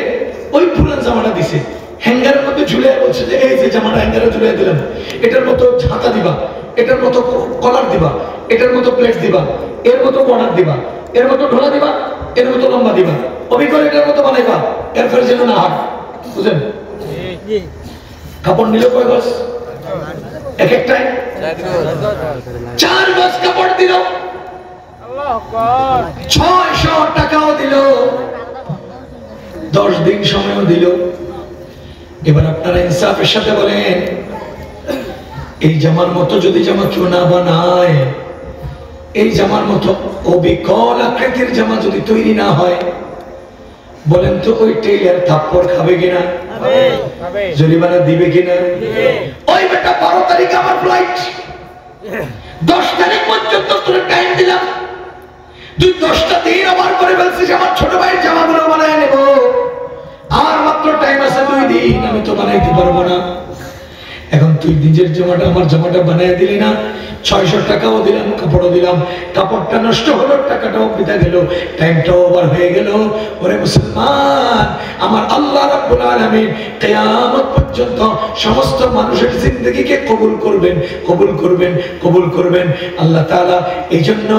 [SPEAKER 1] ওই পুরান জামাটা দিছে, হ্যাঙ্গারের মধ্যে ঝুলে বলছে যে এই যে জামাটা হ্যাঙ্গারে ঝুলে দিলাম, এটার মতো ছাতা দিবা, এটার মতো কলার দিবা, এটার মতো প্লেট দিবা, এর মতো বর্ডার দিবা, এর মতো ঢোলা দিবা, এর মতো লম্বা দিবা, অবিকল এটার মতো বানাইবা, এর ফলে যেন না হয়। বুঝলেন? কাপড় নিল কয় গজ? এক একটাই 4 গজ কাপড় দিল, 600 টাকাও দিল, 10 দিন সময়ও দিল। এবার আপনারা ইনসাফের সাথে বলেন, এই জামার মতো যদি জামা কেউ না বানায়, এই জামার মতো অবিকল আকৃতির জামা যদি তৈরি না হয়, বলেন তো ওই টেইলার থাপ্পড় খাবে কিনা? জরিমানা দিবে কিনা? ওই বেটা 12 তারিখ আমার ফ্লাইট, 10 তারিখ পর্যন্ত তোর টাইম দিলাম, তুই 10টা দিন আবার করে বলছিস আমার ছোট ভাইয়ের জামাগুলো বানায় নেব, আমার মাত্র টাইম আছে 2 দিন, আমি তো বানাইতে পারবো না। এখন তুই নিজের জামাটা আমার জামাটা বানিয়ে দিলি না, 600 টাকাও দিলাম, কাপড়ও দিলাম, কাপড়টা নষ্ট হলো, টাকাটাও বিদা গেল, টাইমটাও ওভার হয়ে গেল। ওরে মুসলমান, আমার আল্লাহ রাব্বুল আলামিন কিয়ামত পর্যন্ত সমস্ত মানুষের জিন্দেগিকে কবুল করবেন, কবুল করবেন, কবুল করবেন আল্লাহ তাআলা। এই জন্য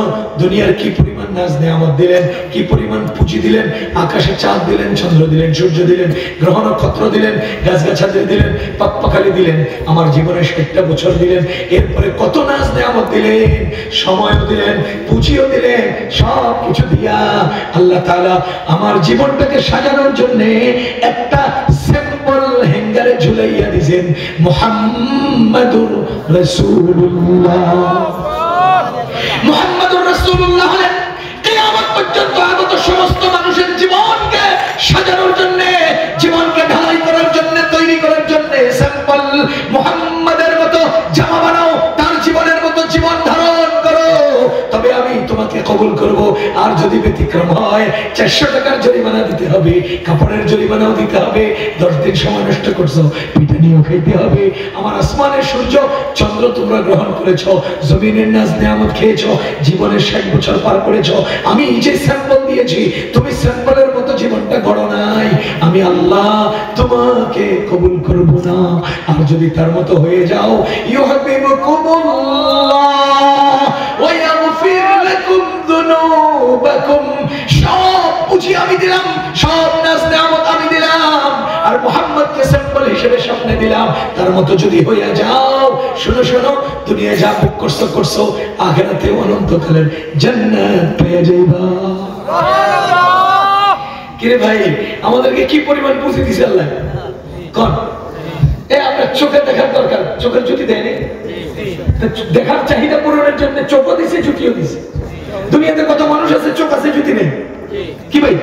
[SPEAKER 1] দুনিয়ার কি পরিমাণ নাজ নেয়ামত দিলেন, কি পরিমাণ পুঁজি দিলেন, আকাশে চাঁদ দিলেন, চন্দ্র দিলেন, সূর্য দিলেন, গ্রহ নক্ষত্র দিলেন, গাছগাছালি দিলেন, পাখপাখালি দিলেন, আমার জীবনে 60টা বছর দিলেন, এরপরে কত নাজ নেয়ামত দিলেন, সময়ও দিলেন, পুঁজিও দিলেন, সব কিছু দিয়া আল্লাহ তাআলা আমার জীবনটাকে সাজানোর জন্য একটা সিম্পল হ্যাঙ্গারে ঝুলাইয়া দিয়েছেন মুহাম্মাদুর রাসূলুল্লাহ। মুহাম্মাদুর রাসূলুল্লাহ হলেন কিয়ামত পর্যন্ত আগত সমস্ত মানুষের জীবনকে সাজানোর জন্য, জীবনকে ঢালাই করার জন্য, তৈরি করার জন্য সিম্পল মুহাম্মাদের মতো জামা বানাও, তার জীবনের মতো জীবন ধারণ করো, তবে আমি তোমাকে কবুল করব। আর যদি ব্যতিক্রম হয় 400 টাকার জরিমানা দিতে হবে, কাপড়ের জরিমানাও দিতে হবে। 10 দিন সময় নষ্ট করছো, পিটানিও খাইতে হবে। আমার আসমানের সূর্য চন্দ্র তোমরা গ্রহণ করেছো, জমিনের নাজ নিয়ামত খেয়েছো, জীবনের 60 বছর পার করেছো। আমি যে স্যাম্পল দিয়েছি, তুমি স্যাম্পলের মতো জীবনটা গড়ো নাই, আমি আল্লাহ তোমাকে কবুল করব না। আর যদি তার মতো হয়ে যাও, ইউহিব্বুকুমুল্লাহ ওয়া ইয়াগফির লাকুম যুনুবাকুম, সব বুঝি আমি দিলাম, সব নাজ নিয়ামত আমি দিলাম, আর মুহাম্মদকে স্যাম্পল হিসেবে সামনে দিলাম। তার মতো যদি হইয়া যাও, শোনো শোনো, দুনিয়া যা ভোগ করছো করছো, আখিরাতে অনন্তকালের জান্নাত পেয়ে যাইবা। সুবহানাল্লাহ। কিরে ভাই, আমাদেরকে কি পরিমাণ পুঁজি দিছে আল্লাহ কোন? আপনার চোখে দেখার দরকার, চোখের জুতি দেয়নি, দেখার চাহিদা পূরণের জন্য চোখও দিছে, জুতিও দিছে। দুনিয়াতে কত মানুষ আছে চোখ আছে জুতি নেই, কি ভাই?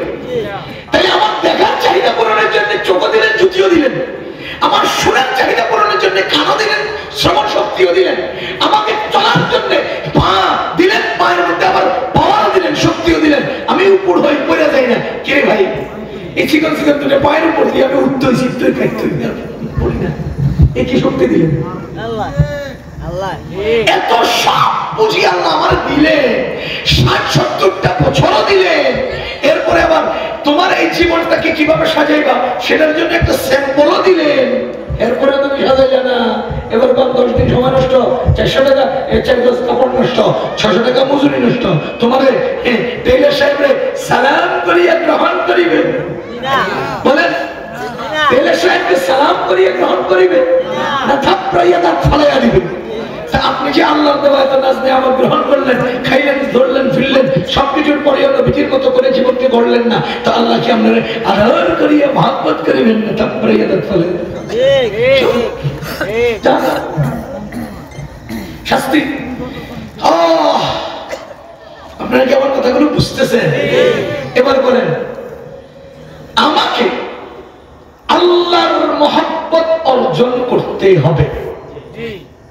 [SPEAKER 1] তাই আমার দেখার চাহিদা পূরণের জন্য চোখও দিলেন, জুতিও দিলেন। আমার শোনার চাহিদা পূরণের জন্য কানও দিলেন, শ্রবণ শক্তিও দিলেন। আমাকে চলার জন্য পা দিলেন, পায়ের মধ্যে আবার পাওয়ারও দিলেন, শক্তিও দিলেন। আমি উপর হয়ে পড়ে যাই না। কে ভাই, এই চিকন চিকন দুটো পায়ের উপর দিয়ে আমি উঠতেই শিখতেই খাইতেই পড়ি না, এ কি শক্তি দিলেন? আল্লাহ। এত সব বুঝি আল্লাহ আমার দিলেন, 60-70টা বছরও দিলেন। এরপরে আবার তোমার এই জীবনটাকে কিভাবে সাজাইবা সেটার জন্য একটা স্যাম্পলও দিলেন। এরপরে তুমি সাজাইলে না, এবার 10 দিন সময় নষ্ট, 400 টাকা 4 গজ কাপড় নষ্ট, 600 টাকা মজুরি নষ্ট। তোমারে টেইলার সাহেবরে সালাম করিয়া গ্রহণ করিবেন, বলেন টেইলার সাহেবকে সালাম করিয়া গ্রহণ করিবেন না থাপড়াইয়া দাঁত ফালাইয়া দিবেন? আপনি যে আল্লাহর দেওয়া এত নাজ নিয়ামত গ্রহণ করলেন, খাইলেন, ধরলেন, ফিরলেন, সবকিছুর পরে নবীজির মতো করে জীবনকে গড়লেন না, তো আল্লাহ কি আপনারা আদর করিয়া মহব্বত করিবেন না থাপড়াইয়া দাঁত ফালাইয়া? শাস্তি। আপনারা কি আমার কথাগুলো বুঝতেছেন? এবার বলেন, আমাকে আল্লাহর মহব্বত অর্জন করতে হবে।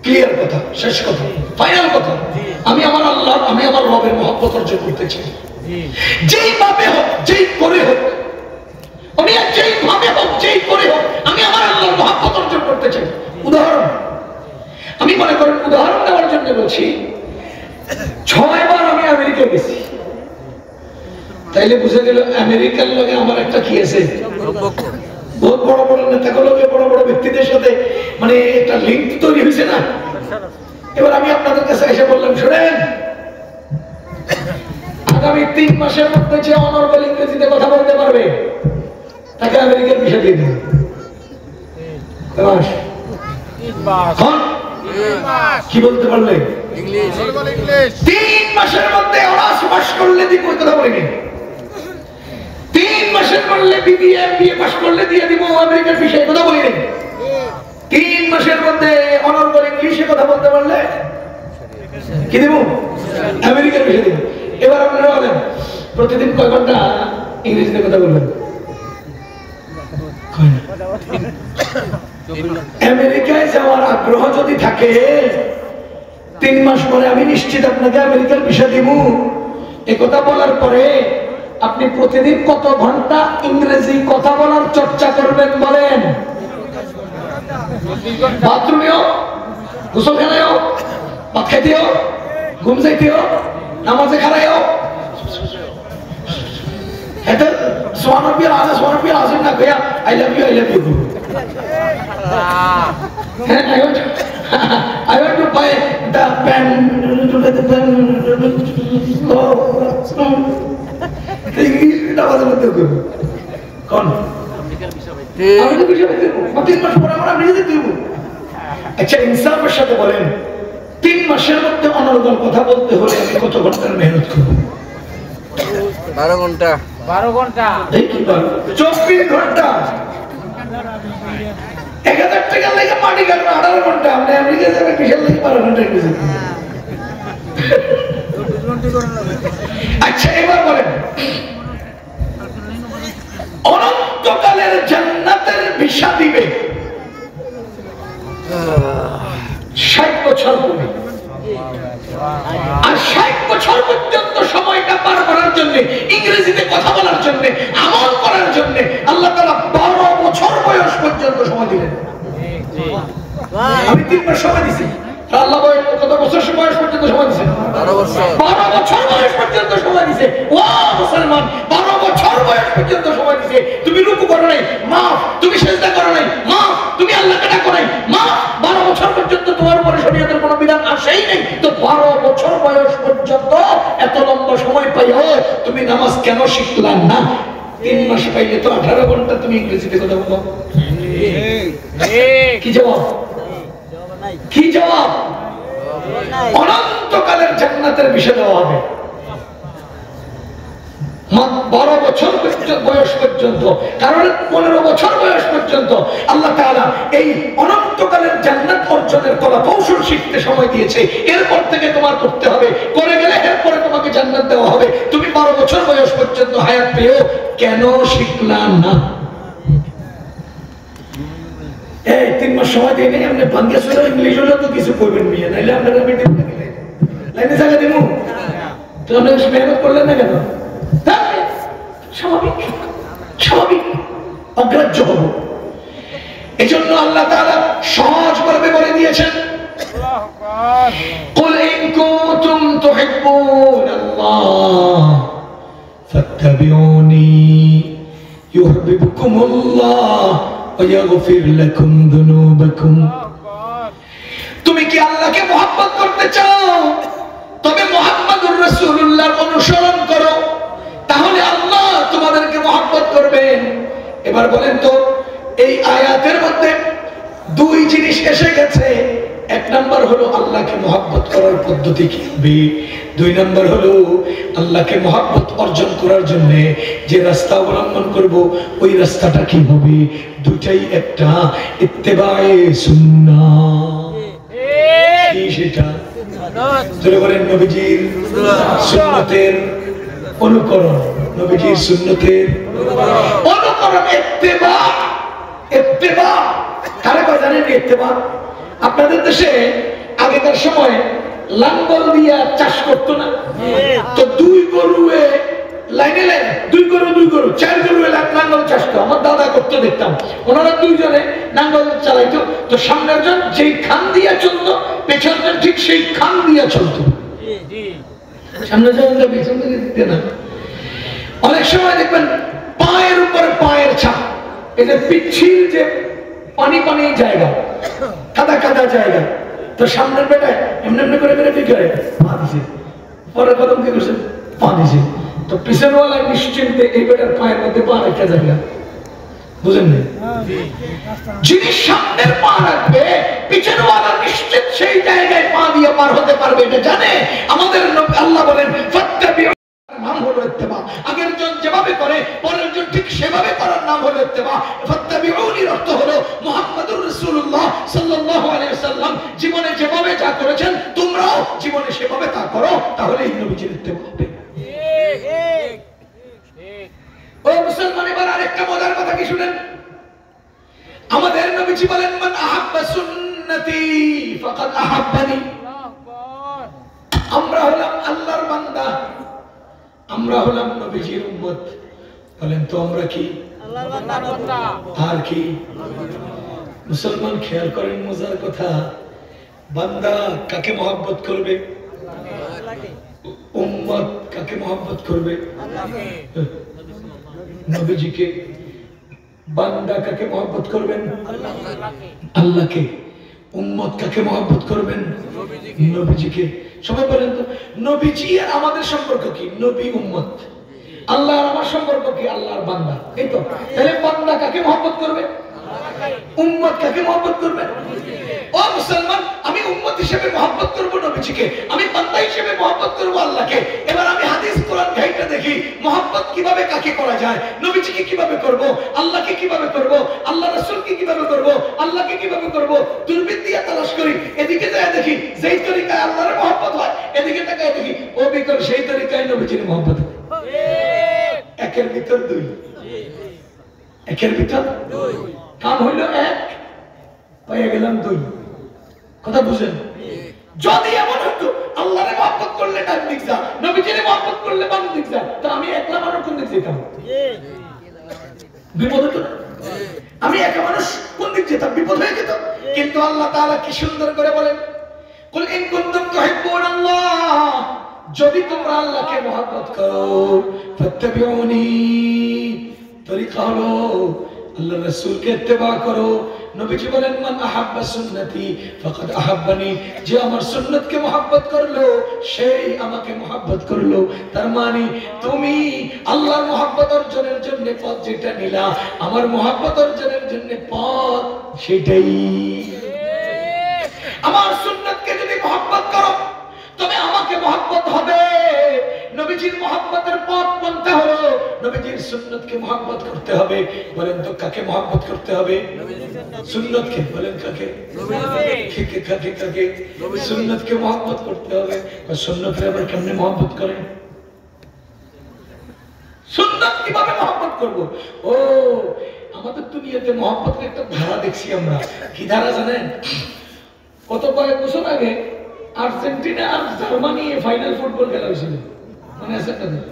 [SPEAKER 1] ক্লিয়ার কথা, শেষ কথা, ফাইনাল কথা। আমি আমার আল্লাহ, আমি আমার রবের মহব্বত অর্জন করতে চাই, যেইভাবে হোক, যেই করে হোক, আমি যেইভাবে হোক, যেই করে হোক, আমি আমার আল্লাহর মহব্বত অর্জন করতে চাই। উদাহরণ আমি মনে করেন, উদাহরণ দেওয়ার জন্য বলছি, 6 বার আমি আমেরিকা গেছি, তাইলে বুঝে গেল আমেরিকার লগে আমার একটা কি আছে, বহুত বড় বড় নেতাগুলোকে, বড় বড় ব্যক্তিদের সাথে মানে একটা লিঙ্ক তৈরি হয়েছে না। এবার আমি আপনাদের কাছে এসে বললাম, শোনেন, আগামী 3 মাসের মধ্যে যে অনর্গল ইংরেজিতে কথা বলতে পারবে তাকে আমেরিকার ভিসা দিয়ে দিন। কি বলতে পারলে? 3 মাসের মধ্যে অনার্স পাস করলে দিব, কথা বলিনি। 3 মাসের করলে বিবিএ এমবিএ পাস করলে দিয়ে দিব আমেরিকার ভিসা, কথা বলিনি। 3 মাসের মধ্যে অনর্গল ইংলিশে কথা বলতে পারলে কি দেব? আমেরিকার ভিসা দেব। এবার আপনারা বলেন, প্রতিদিন কয় ঘন্টা ইংরেজিতে কথা বলবেন? আমেরিকায় যাওয়ার আগ্রহ যদি থাকে, 3 মাস পরে আমি নিশ্চিত আপনাকে আমেরিকার ভিসা দিব। একথা বলার পরে আপনি প্রতিদিন কত ঘন্টা ইংরেজি কথা বলার চর্চা করবেন বলেন? বাথরুমেও, গোসলখানায়ও, ভাত খাইতেও, ঘুম যাইতেও, নামাজে খারাইও, এটা সোয়ানবিয়ার আলা সোয়ানবিয়ার আসেন না কইয়া I love you I want to buy the pen. এটা বাজে বলতে হবে কোন? আমি তো বিষয় বলতে 3 মাস পর আমরা নিজে দিব। আচ্ছা, ইনসাফের সাথে বলেন, 3 মাসের মধ্যে অনর্গল কথা বলতে হলে আমি কত ঘন্টার মেহনত করব?
[SPEAKER 2] 12 ঘন্টা
[SPEAKER 3] 12 ঘন্টা
[SPEAKER 1] 24 ঘন্টা 1000 টাকা লাগে মাটি কাটবে 18 ঘন্টা আপনি আমেরিকা যাবেন বিশাল লাগে 12 ঘন্টা গেছে। আচ্ছা এবার বলেন অনন্তকালের জান্নাতের ভিসা দিবে 60 বছর পরে, আর 60 বছর পর্যন্ত সময়টা পার করার জন্য, ইংরেজিতে কথা বলার জন্য, আমল করার জন্য আল্লাহ তাআলা 12 বছর বয়স পর্যন্ত সময় দিলেন। আমি 3 মাস সময় দিছি, আল্লাহ কত বছর বয়স পর্যন্ত সময় দিয়েছেন? 12 বছর। 12 বছর বয়স পর্যন্ত সময় দিয়েছে। ও মুসলমান, 12 বছর বয়স পর্যন্ত সময় দিয়েছে। তুমি রুকু করো নাই, মাফ। তুমি সিজদা করো নাই, মাফ। তুমি আল্লাহকে ডাকো নাই, মাফ। 12 বছর পর্যন্ত তোমার উপরে শরীয়তের কোনো বিধান আসেই নাই। তো 12 বছর বয়স পর্যন্ত এত লম্বা সময় পাইও তুমি নামাজ কেন শিখলা না? 3 মাস পাইলে তো 18 ঘন্টা তুমি ইংরেজিতে কথা বলো। কি জবাব? কি জবাব? অনন্তকালের জান্নাতের বিষয় দেওয়া হবে 12 বছর বয়স পর্যন্ত, কারণ 15 বছর বয়স পর্যন্ত আল্লাহ তাআলা এই অনন্তকালের জান্নাত অর্জনের কলা কৌশল শিখতে সময় দিয়েছে। এরপর থেকে তোমার করতে হবে, করে গেলে এরপরে তোমাকে জান্নাত দেওয়া হবে। তুমি 12 বছর বয়স পর্যন্ত হায়াত পেও কেন শিখলা না? এই 3 মাস সময় দিয়ে নেই আপনি বাংলা শুনে ইংলিশ হলেও তো কিছু করবেন নিয়ে, নাইলে আপনারা মিটিং গেলে লাইনে জায়গা দিব তো আপনি মেহনত করলেন না কেন? স্বাভাবিক স্বাভাবিক অগ্রাহ্য হব। এই জন্য আল্লাহ তাআলা সহজ ভাবে বলে দিয়েছেন, কুল ইন কুনতুম তুহিব্বুনাল্লাহ ফাত্তাবিউনি ইউহিব্বুকুমুল্লাহ ওয়া ইয়াগফির লাকুম যুনুবাকুম। তুমি কি আল্লাহকে মহব্বত করতে চাও? তবে মুহাম্মদুর রাসূলুল্লাহর অনুসরণ করো, তাহলে আল্লাহ তোমাদেরকে মহব্বত করবেন। এবার বলেন তো, এই আয়াতের মধ্যে 2 জিনিস এসে গেছে। 1 নাম্বার হলো আল্লাহকে মহব্বত করার পদ্ধতি কি হবে, 2 নাম্বার হলো আল্লাহকে মহব্বত অর্জন করার জন্য যে রাস্তা অবলম্বন করব ওই রাস্তাটা কি হবে। দুটাই একটা, ইত্তেবায়ে সুন্নাহ। কি সেটা? ধরে বলেন নবীজির সুন্নতের অনুকরণ, নবীজির সুন্নতের অনুকরণ। ইত্তেবা, ইত্তেবা কারে কয় জানেন? ইত্তেবা আপনাদের দেশে আগেকার সময় লাঙ্গল দিয়া চাষ করতো না, তো 2 গরুয়ে লাইনে লাইনে 2 গরু 4 গরুয়ে লাঙ্গল চাষ করতো। আমার দাদা করতে দেখতাম, ওনারা 2 জনে লাঙ্গল চালাইতো। তো সামনের জন যেই খান দিয়া চলতো, পেছনের জন ঠিক সেই খান দিয়া চলতো। সামনে জন পেছনে দিতে না। অনেক সময় দেখবেন পায়ের উপরে পায়ের ছাপ, এই যে পিচ্ছিল যে পানি পানি জায়গা, কাদা কাদা জায়গা, তো সামনের বেটায় এমনি এমনি করে করে কি করে পা দিছে, পরের কদম কি করছে পা দিছে, তো পিছনওয়ালা নিশ্চিন্তে এই বেটার পায়ের মধ্যে পা রেখে যাবে। বুঝেন না? যিনি সামনের পা রাখবে পিছনওয়ালা নিশ্চিত সেই জায়গায় পা দিয়ে পার হতে পারবে, এটা জানে। আমাদের আল্লাহ বলেন ফাত্তাবিউ, নাম হলো ইত্তেবা। আগের জন যেভাবে করে পরের জন ঠিক সেভাবে করার নাম হলো ইত্তেবা। ফাত্তাবিউনির অর্থ হলো মুহাম্মদুর রাসূলুল্লাহ সাল্লাল্লাহু আলাইহি ওয়াসাল্লাম জীবনে যেভাবে যা করেছেন তোমরাও জীবনে সেভাবে তা করো, তাহলেই নবীজির ইত্তেবা হবে। ও মুসলমান, এবার আরেকটা মজার কথা কি শুনেন। আমাদের নবীজি বলেন মান আহাব্বা সুন্নতি ফাকাদ আহাব্বানি। আমরা হলাম আল্লাহর বান্দা, আমরা হলাম নবীজির উম্মত। বলেন তো আমরা কি? আল্লাহর বান্দা। আর কি? মুসলমান খেয়াল করেন মজার কথা, বান্দা কাকে মহব্বত করবে? আল্লাহকে। উম্মত কাকে মহব্বত করবে? আল্লাহকে, নবীজিকে। বান্দা কাকে মহব্বত করবেন? আল্লাহকে। আল্লাহকে। উম্মত কাকে মহব্বত করবেন? নবীজিকে। সবাই বলেন তো, নবীজি আর আমাদের সম্পর্ক কি? নবী উম্মত। আল্লাহ আর আমার সম্পর্ক কি? আল্লাহর বান্দা। এই তো, তাহলে বান্দা কাকে মহব্বত করবে? উম্মত কাকে মহব্বত করবে? ও মুসলমান, আমি উম্মত হিসেবে মহব্বত করব নবীজিকে, আমি বান্দা হিসেবে মহব্বত করব আল্লাহকে। এবার আমি হাদিস কোরআন ঘাইটা দেখি মহব্বত কিভাবে কাকে করা যায়, নবীজিকে কিভাবে করব, আল্লাহকে কিভাবে করব, আল্লাহ রাসূলকে কিভাবে করব, আল্লাহকে কিভাবে করব, দূরবীন দিয়ে তালাশ করি। এদিকে যায় দেখি যেই তরিকায় আল্লাহর মহব্বত হয়, এদিকে তাকায় দেখি ও ভিতর সেই তরিকায় নবীজির মহব্বত হয়। একের ভিতর দুই, একের ভিতর দুই, কাম হইল এক, পাইয়া গেলাম দুই। কথা বুঝেন? যদি এমন হতো আল্লাহরে মহব্বত করলে ডান দিক যা, নবীজিরে মহব্বত করলে বাম দিক যা, তো আমি একলা মানুষ কোন দিক যেতাম? বিপদ হতো না? আমি একা মানুষ কোন দিক যেতাম? বিপদ হয়ে যেত। কিন্তু আল্লাহ তাআলা কি সুন্দর করে বলেন, কুল ইন কুনতুম তুহিব্বুনাল্লাহ, যদি তোমরা আল্লাহকে মহব্বত করো, ফাত্তাবিউনি, তরিকা হলো আল্লাহর রাসূলকে ইত্তেবা করো। নবীজি বলেন মান আহাব্বা সুন্নতি ফাকাদ আহাব্বানি, যে আমার সুন্নতকে মহব্বত করলো সেই আমাকে মহব্বত করলো। তার মানে তুমি আল্লাহর মহব্বত অর্জনের জন্য পথ যেটা নিলা, আমার মহব্বত অর্জনের জন্য পথ সেটাই। আমার সুন্নতকে যদি মহব্বত করো তবে আমাকে মহব্বত হবে। নবীজির মহব্বতের পথ পন্থা হলো নবীজির সুন্নতকে মহব্বত করতে হবে। বলেন তো কাকে মহব্বত করতে হবে? সুন্নতকে। বলেন কাকে? কাকে কাকে কাকে? সুন্নতকে মহব্বত করতে হবে। সুন্নতের আবার কেমনে মহব্বত করেন? সুন্নত কিভাবে মহব্বত করব? ও আমাদের দুনিয়াতে মহব্বতের একটা ধারা দেখছি আমরা। কি ধারা জানেন? কত কয়েক বছর আগে আর্জেন্টিনা আর জার্মানি ফাইনাল ফুটবল খেলা হয়েছিল, মনে আছে আপনাদের?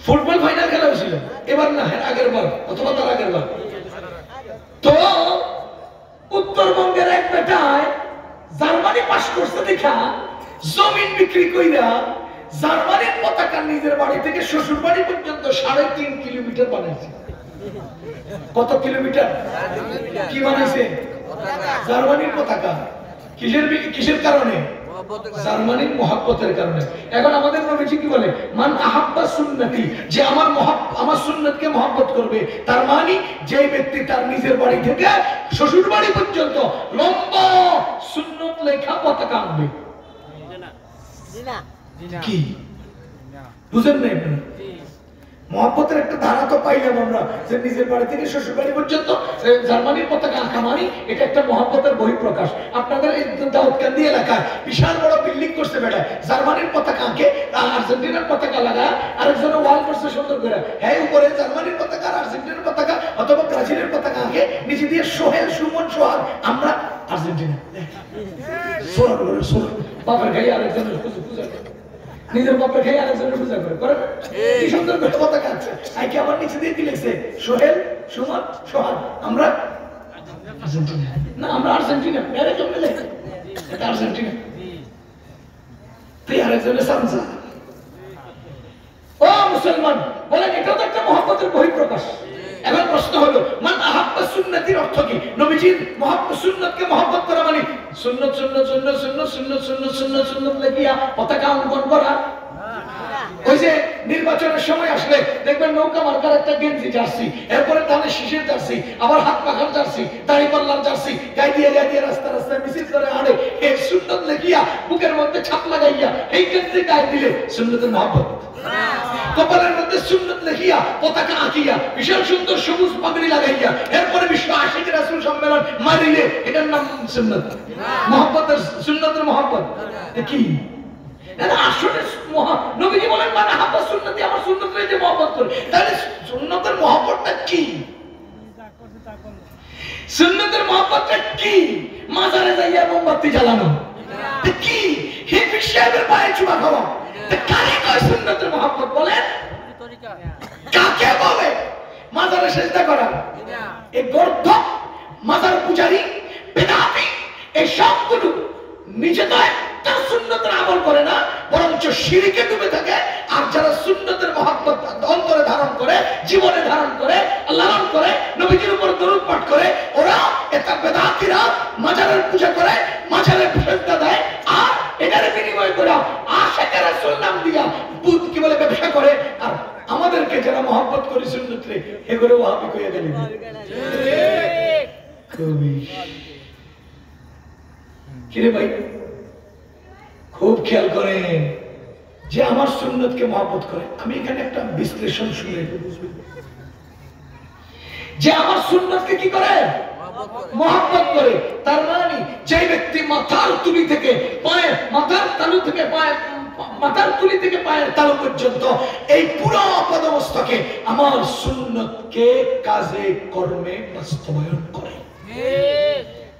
[SPEAKER 1] ফুটবল ফাইনাল খেলা হয়েছিল, এবার না আগের বার অথবা তার আগের বার। তো উত্তরবঙ্গের এক বেটায় জার্মানি পাস করছে দেখা জমিন বিক্রি কইরা জার্মানির পতাকা নিজের বাড়ি থেকে শ্বশুর বাড়ি পর্যন্ত 3.5 কিলোমিটার বানাইছে। কত কিলোমিটার? কি বানাইছে? জার্মানির পতাকা। কিসের কারণে? জার্মানির মহব্বতের কারণে। এখন আমাদের নবীজি কি বলে? মান আহাব্বা সুন্নতি, যে আমার সুন্নতকে মহব্বত করবে। তার মানে যে ব্যক্তি তার নিজের বাড়ি থেকে শ্বশুর বাড়ি পর্যন্ত লম্বা সুন্নত লেখা পতাকা আনবে। কি বুঝেন না? মহব্বতের একটা ধারা তো পাইলাম আমরা, যে নিজের বাড়ি থেকে শ্বশুর বাড়ি পর্যন্ত জার্মানির পতাকা আঁকা, মানে এটা একটা মহব্বতের বহিঃপ্রকাশ। আপনাদের এই দাউদকান্দি এলাকায় বিশাল বড় বিল্ডিং করছে বেটা, জার্মানির পতাকা আঁকে, আর্জেন্টিনার পতাকা লাগা, আরেকজন ওয়াল করছে সুন্দর করে, হ্যাঁ উপরে জার্মানির পতাকা আর আর্জেন্টিনার পতাকা অথবা ব্রাজিলের পতাকা আঁকে, নিচে দিয়ে সোহেল, সুমন, সোহাগ, আমরা আর্জেন্টিনা। সোহাগ করে সোহাগ বাপের গায়ে আরেকজনের পূজা করে, নিজের বাপের খেয়ে আরেকজনের পূজা করে, করে কি সুন্দর করে পতাকা আছে। আইকে আমার নিচে দিয়ে কি লিখছে? সোহেল, সুমন, সোহাগ, আমরা আর্জেন্টিনা। না আমরা আর্জেন্টিনা, মেরে জমে লেখে এটা আর্জেন্টিনা। তুই আরেকজনের সামসা। ও মুসলমান, বলেন এটাও তো একটা মহব্বতের বহিঃপ্রকাশ। এখন প্রশ্ন হলো মান আহাব্বা সুন্নতির অর্থ কি? নবীজির সুন্নতকে মহব্বত করা মানে সুন্নত সুন্নত সুন্নত সুন্নত সুন্নত সুন্নত সুন্নত সুন্নত লেখিয়া পতাকা অঙ্কন করা। ওই যে নির্বাচনের সময় আসলে দেখবেন নৌকা মার্কার একটা গেঞ্জি জার্সি, এরপরে ধানের শীষের জার্সি, আবার হাত পাখার জার্সি, দাড়িপাল্লার জার্সি, গায়ে দিয়ে রাস্তা রাস্তায় মিছিল করে আনে, এই সুন্নত লেখিয়া বুকের মধ্যে ছাপ লাগাইয়া এই গেঞ্জি গায়ে দিলে সুন্নতের মহব্বত। কপালের মধ্যে সুন্নত লেখিয়া পতাকা আঁকিয়া বিশাল সুন্দর সবুজ পাগড়ি লাগাইয়া এরপরে বিশ্ব আশিকের রাসূল সম্মেলন মারিলে এটার নাম সুন্নত। মহব্বতের, সুন্নতের মহব্বত কি? আসলে নবীজি বলেন মানে আহাব্বা সুন্নতি, আমার সুন্নতের যে মহব্বত করে। তাহলে সুন্নতের মহব্বতটা কি? সুন্নতের মহব্বতটা কি? মাজারে যাইয়া মোমবাতি জ্বালানো কি? হিফি সাহেবের পায়ে চুমা খাওয়া কাকে কয় সুন্নতের মহব্বত? বলেন কাকে বলে? মাজারে সিজদা করা, এই গর্ধব মাজার পূজারী বেদাতি এই সবগুলো নিজে তো একটা সুন্নতের আমল করে না, বরঞ্চ শিরকে ডুবে থাকে। আর যারা সুন্নতের মহব্বত অন্তরে ধারণ করে, জীবনে ধারণ করে, লালন করে, নবীজির উপর দরুদ পাঠ করে, ওরা এটা বেদাতিরা মাজারের পূজা করে, মাজারের সিজদা দেয়, আর এটার বিনিময় করে আশিকের রাসূল নাম দিয়া বুত কি বলে ব্যবসা করে। আর আমাদেরকে যারা মহব্বত করে সুন্নতে এগুলো ওয়াহাবি কইয়া দিলেন। কিরে ভাই, খুব খেয়াল করেন যে আমার সুন্নতকে মহব্বত করে। আমি এখানে একটা বিশ্লেষণ শুনে বুঝবেন যে আমার সুন্নতকে কি করে মহব্বত করে। তার মানে যে ব্যক্তি মাথার তুলি থেকে পায়ের মাথার তালু থেকে মাথার তুলি থেকে পায়ের তালু পর্যন্ত এই পুরো পদমস্তকে আমার সুন্নতকে কাজে কর্মে বাস্তবায়ন করে।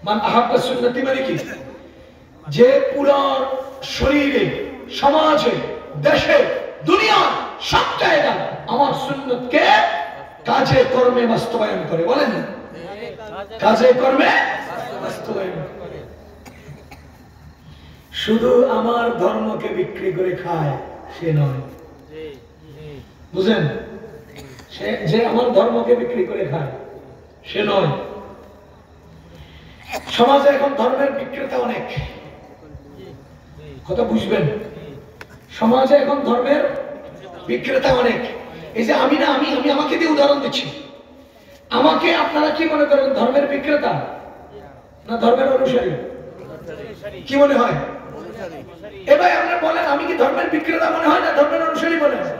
[SPEAKER 1] মান আহাব্বা সুন্নতি মানে কি? যে পুরো শরীরে, সমাজে, দেশে, দুনিয়া সব জায়গায় আমার সুন্নতকে কাজে কর্মে বাস্তবায়ন করে। বলেন কাজে কর্মে বাস্তবায়ন করে। শুধু আমার ধর্মকে বিক্রি করে খায় সে নয়, বুঝেন? সে যে আমার ধর্মকে বিক্রি করে খায় সে নয়। সমাজে এখন ধর্মের বিক্রেতা অনেক, কথা বুঝবেন? সমাজে এখন ধর্মের বিক্রেতা অনেক। এই যে আমি না, আমি আমাকে দিয়ে উদাহরণ দিচ্ছি। আমাকে আপনারা কি মনে করেন, ধর্মের বিক্রেতা না ধর্মের অনুসারী? কি মনে হয়? এ ভাই আপনারা বলেন, আমি কি ধর্মের বিক্রেতা মনে হয় না ধর্মের অনুসারী মনে হয়?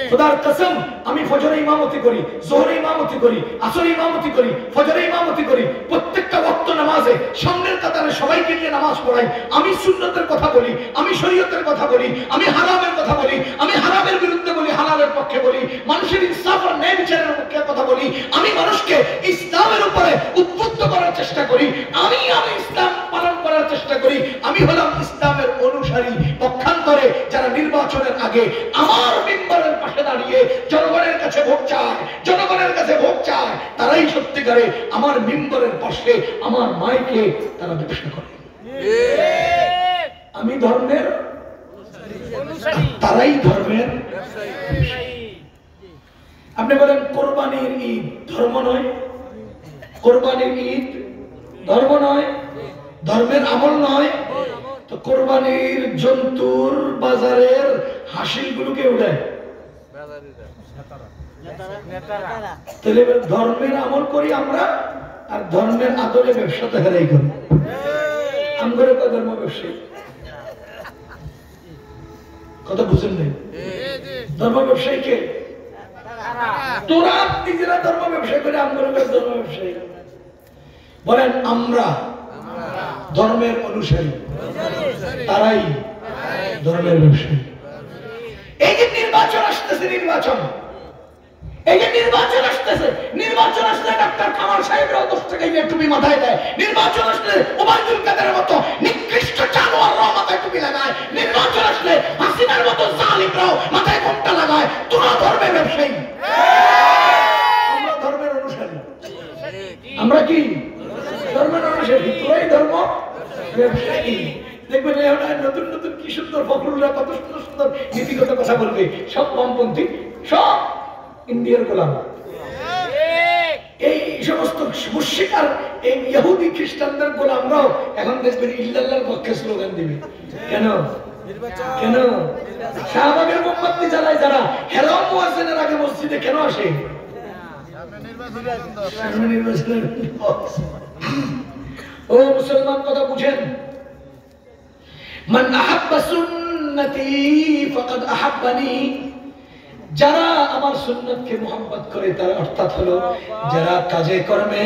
[SPEAKER 1] খোদার কসম, আমি ফজরে ইমামতি করি, যোহরে ইমামতি করি, আসরে ইমামতি করি, ফজরে ইমামতি করি, প্রত্যেকটা ওয়াক্ত নামাজে সামনের কাতারে সবাইকে নিয়ে নামাজ পড়াই। আমি সুন্নতের কথা বলি, আমি শরীয়তের কথা বলি, আমি হারামের কথা বলি, আমি হারামের বিরুদ্ধে বলি, হালালের পক্ষে বলি, মানুষের ইনসাফ আর ন্যায় বিচারের পক্ষে কথা বলি। আমি মানুষকে ইসলামের উপরে উদ্বুদ্ধ করার চেষ্টা করি, আমি ইসলাম পালন করার চেষ্টা করি। আমি হলাম ইসলামের অনুসারী। পক্ষান্তরে যারা নির্বাচনের আগে আমার মিম্বরের পাশে দাঁড়িয়ে জনগণের কাছে ভোট চায়, জনগণের কাছে ভোট চায়, তারাই সত্যিকারে আমার মিম্বরের পাশে আমার মাইকে তারা ব্যবসা করে। আমি ধর্মের অনুসারী, তারাই ধর্মের ব্যবসায়ী। আপনি বলেন কোরবানির ঈদ ধর্ম নয়? কোরবানির ঈদ ধর্ম নয়, ধর্মের আমল নয়? তো কোরবানির জন্তুর বাজারের হাসিল গুলোকে উঠায়, তাহলে ধর্মের আমল করি আমরা আর ধর্মের আদলে ব্যবসাতে হেরাই করি। আমরা ধর্ম ব্যবসায়ী, কথা বুঝেন নাই? ধর্ম ব্যবসায়ী কে? তোরা নিজেরা ধর্ম ব্যবসায়ী করে, আমরা ধর্ম ব্যবসায়ী। বলেন আমরা ধর্মের অনুসারী, তারাই ধর্মের ব্যবসায়ী। এই যে নির্বাচন আসতেছে, নির্বাচন আসলে ডাক্তার কামাল সাহেবরাও 10 টাকা টুপি মাথায় দেয়। নির্বাচন আসলে ওবায়দুল কাদেরের মতো নিকৃষ্ট জানোয়াররাও মাথায় টুপি লাগায়। নির্বাচন আসলে হাসিনার মতো জালিমরাও মাথায় ঘোমটা লাগায়। তোরা ধর্মের ব্যবসায়ী, আমরা ধর্মের অনুসারী। আমরা কি ধর্মের অনুসারী? তোরাই ধর্ম ব্যবসায়ী। দেখবেন নতুন নতুন কি সুন্দর ফখরুলরা কত সুন্দর সুন্দর নীতিগত কথা বলবে। সব বামপন্থী, সব ইন্ডিয়ার গোলাম। এই সমস্ত মুশরিক আর এই ইহুদি খ্রিস্টানদের গোলামরাও এখন দেখবেন ইল্লাল্লাহর পক্ষে স্লোগান দিবে। কেন? শাহবাগের মোমবাতি জ্বালায় যারা, হেরাও মুয়াজ্জিনের আগে মসজিদে কেন আসে? ও মুসলমান, কথা বুঝেন? মান আহাব্বা সুন্নতি ফাকাদ আহাব্বানি। যারা আমার সুন্নতকে মহব্বত করে, তার অর্থাৎ হলো যারা কাজে কর্মে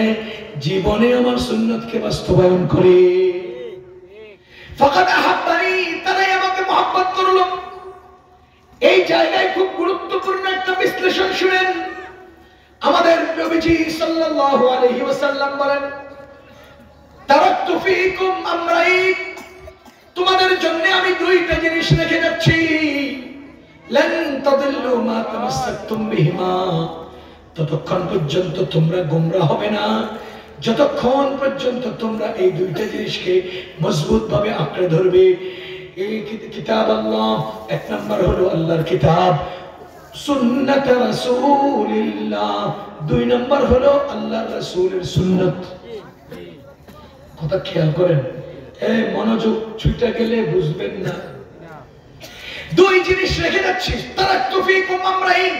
[SPEAKER 1] জীবনে আমার সুন্নতকে বাস্তবায়ন করে। ফাকাদ আহাব্বানি, তারাই আমাকে মহব্বত করলো। এই জায়গায় খুব গুরুত্বপূর্ণ একটা বিশ্লেষণ শুনেন। আমাদের নবীজি সাল্লাল্লাহু আলাইহি ওয়াসাল্লাম বলেন, তারাকতু ফীকুম আমরাইন, তোমাদের জন্য আমি দুইটা জিনিস রেখে যাচ্ছি। লান তাদিল্লু মা তামাসসাকতুম বিহিমা, ততক্ষণ পর্যন্ত তোমরা গোমরাহ হবে না যতক্ষণ পর্যন্ত তোমরা এই দুইটা জিনিসকে মজবুত ভাবে আঁকড়ে ধরবে। এই কিতাব আল্লাহ, এক নাম্বার হলো আল্লাহর কিতাব, সুন্নাত রাসূলিল্লাহ, দুই নাম্বার হলো আল্লাহর রাসূলের সুন্নাত। কথা খেয়াল করেন, এই মনোযোগ ছুটে গেলে বুঝবেন না। দুই জিনিস রেখে যাচ্ছি। তারাকতু ফীকুম আমরাইন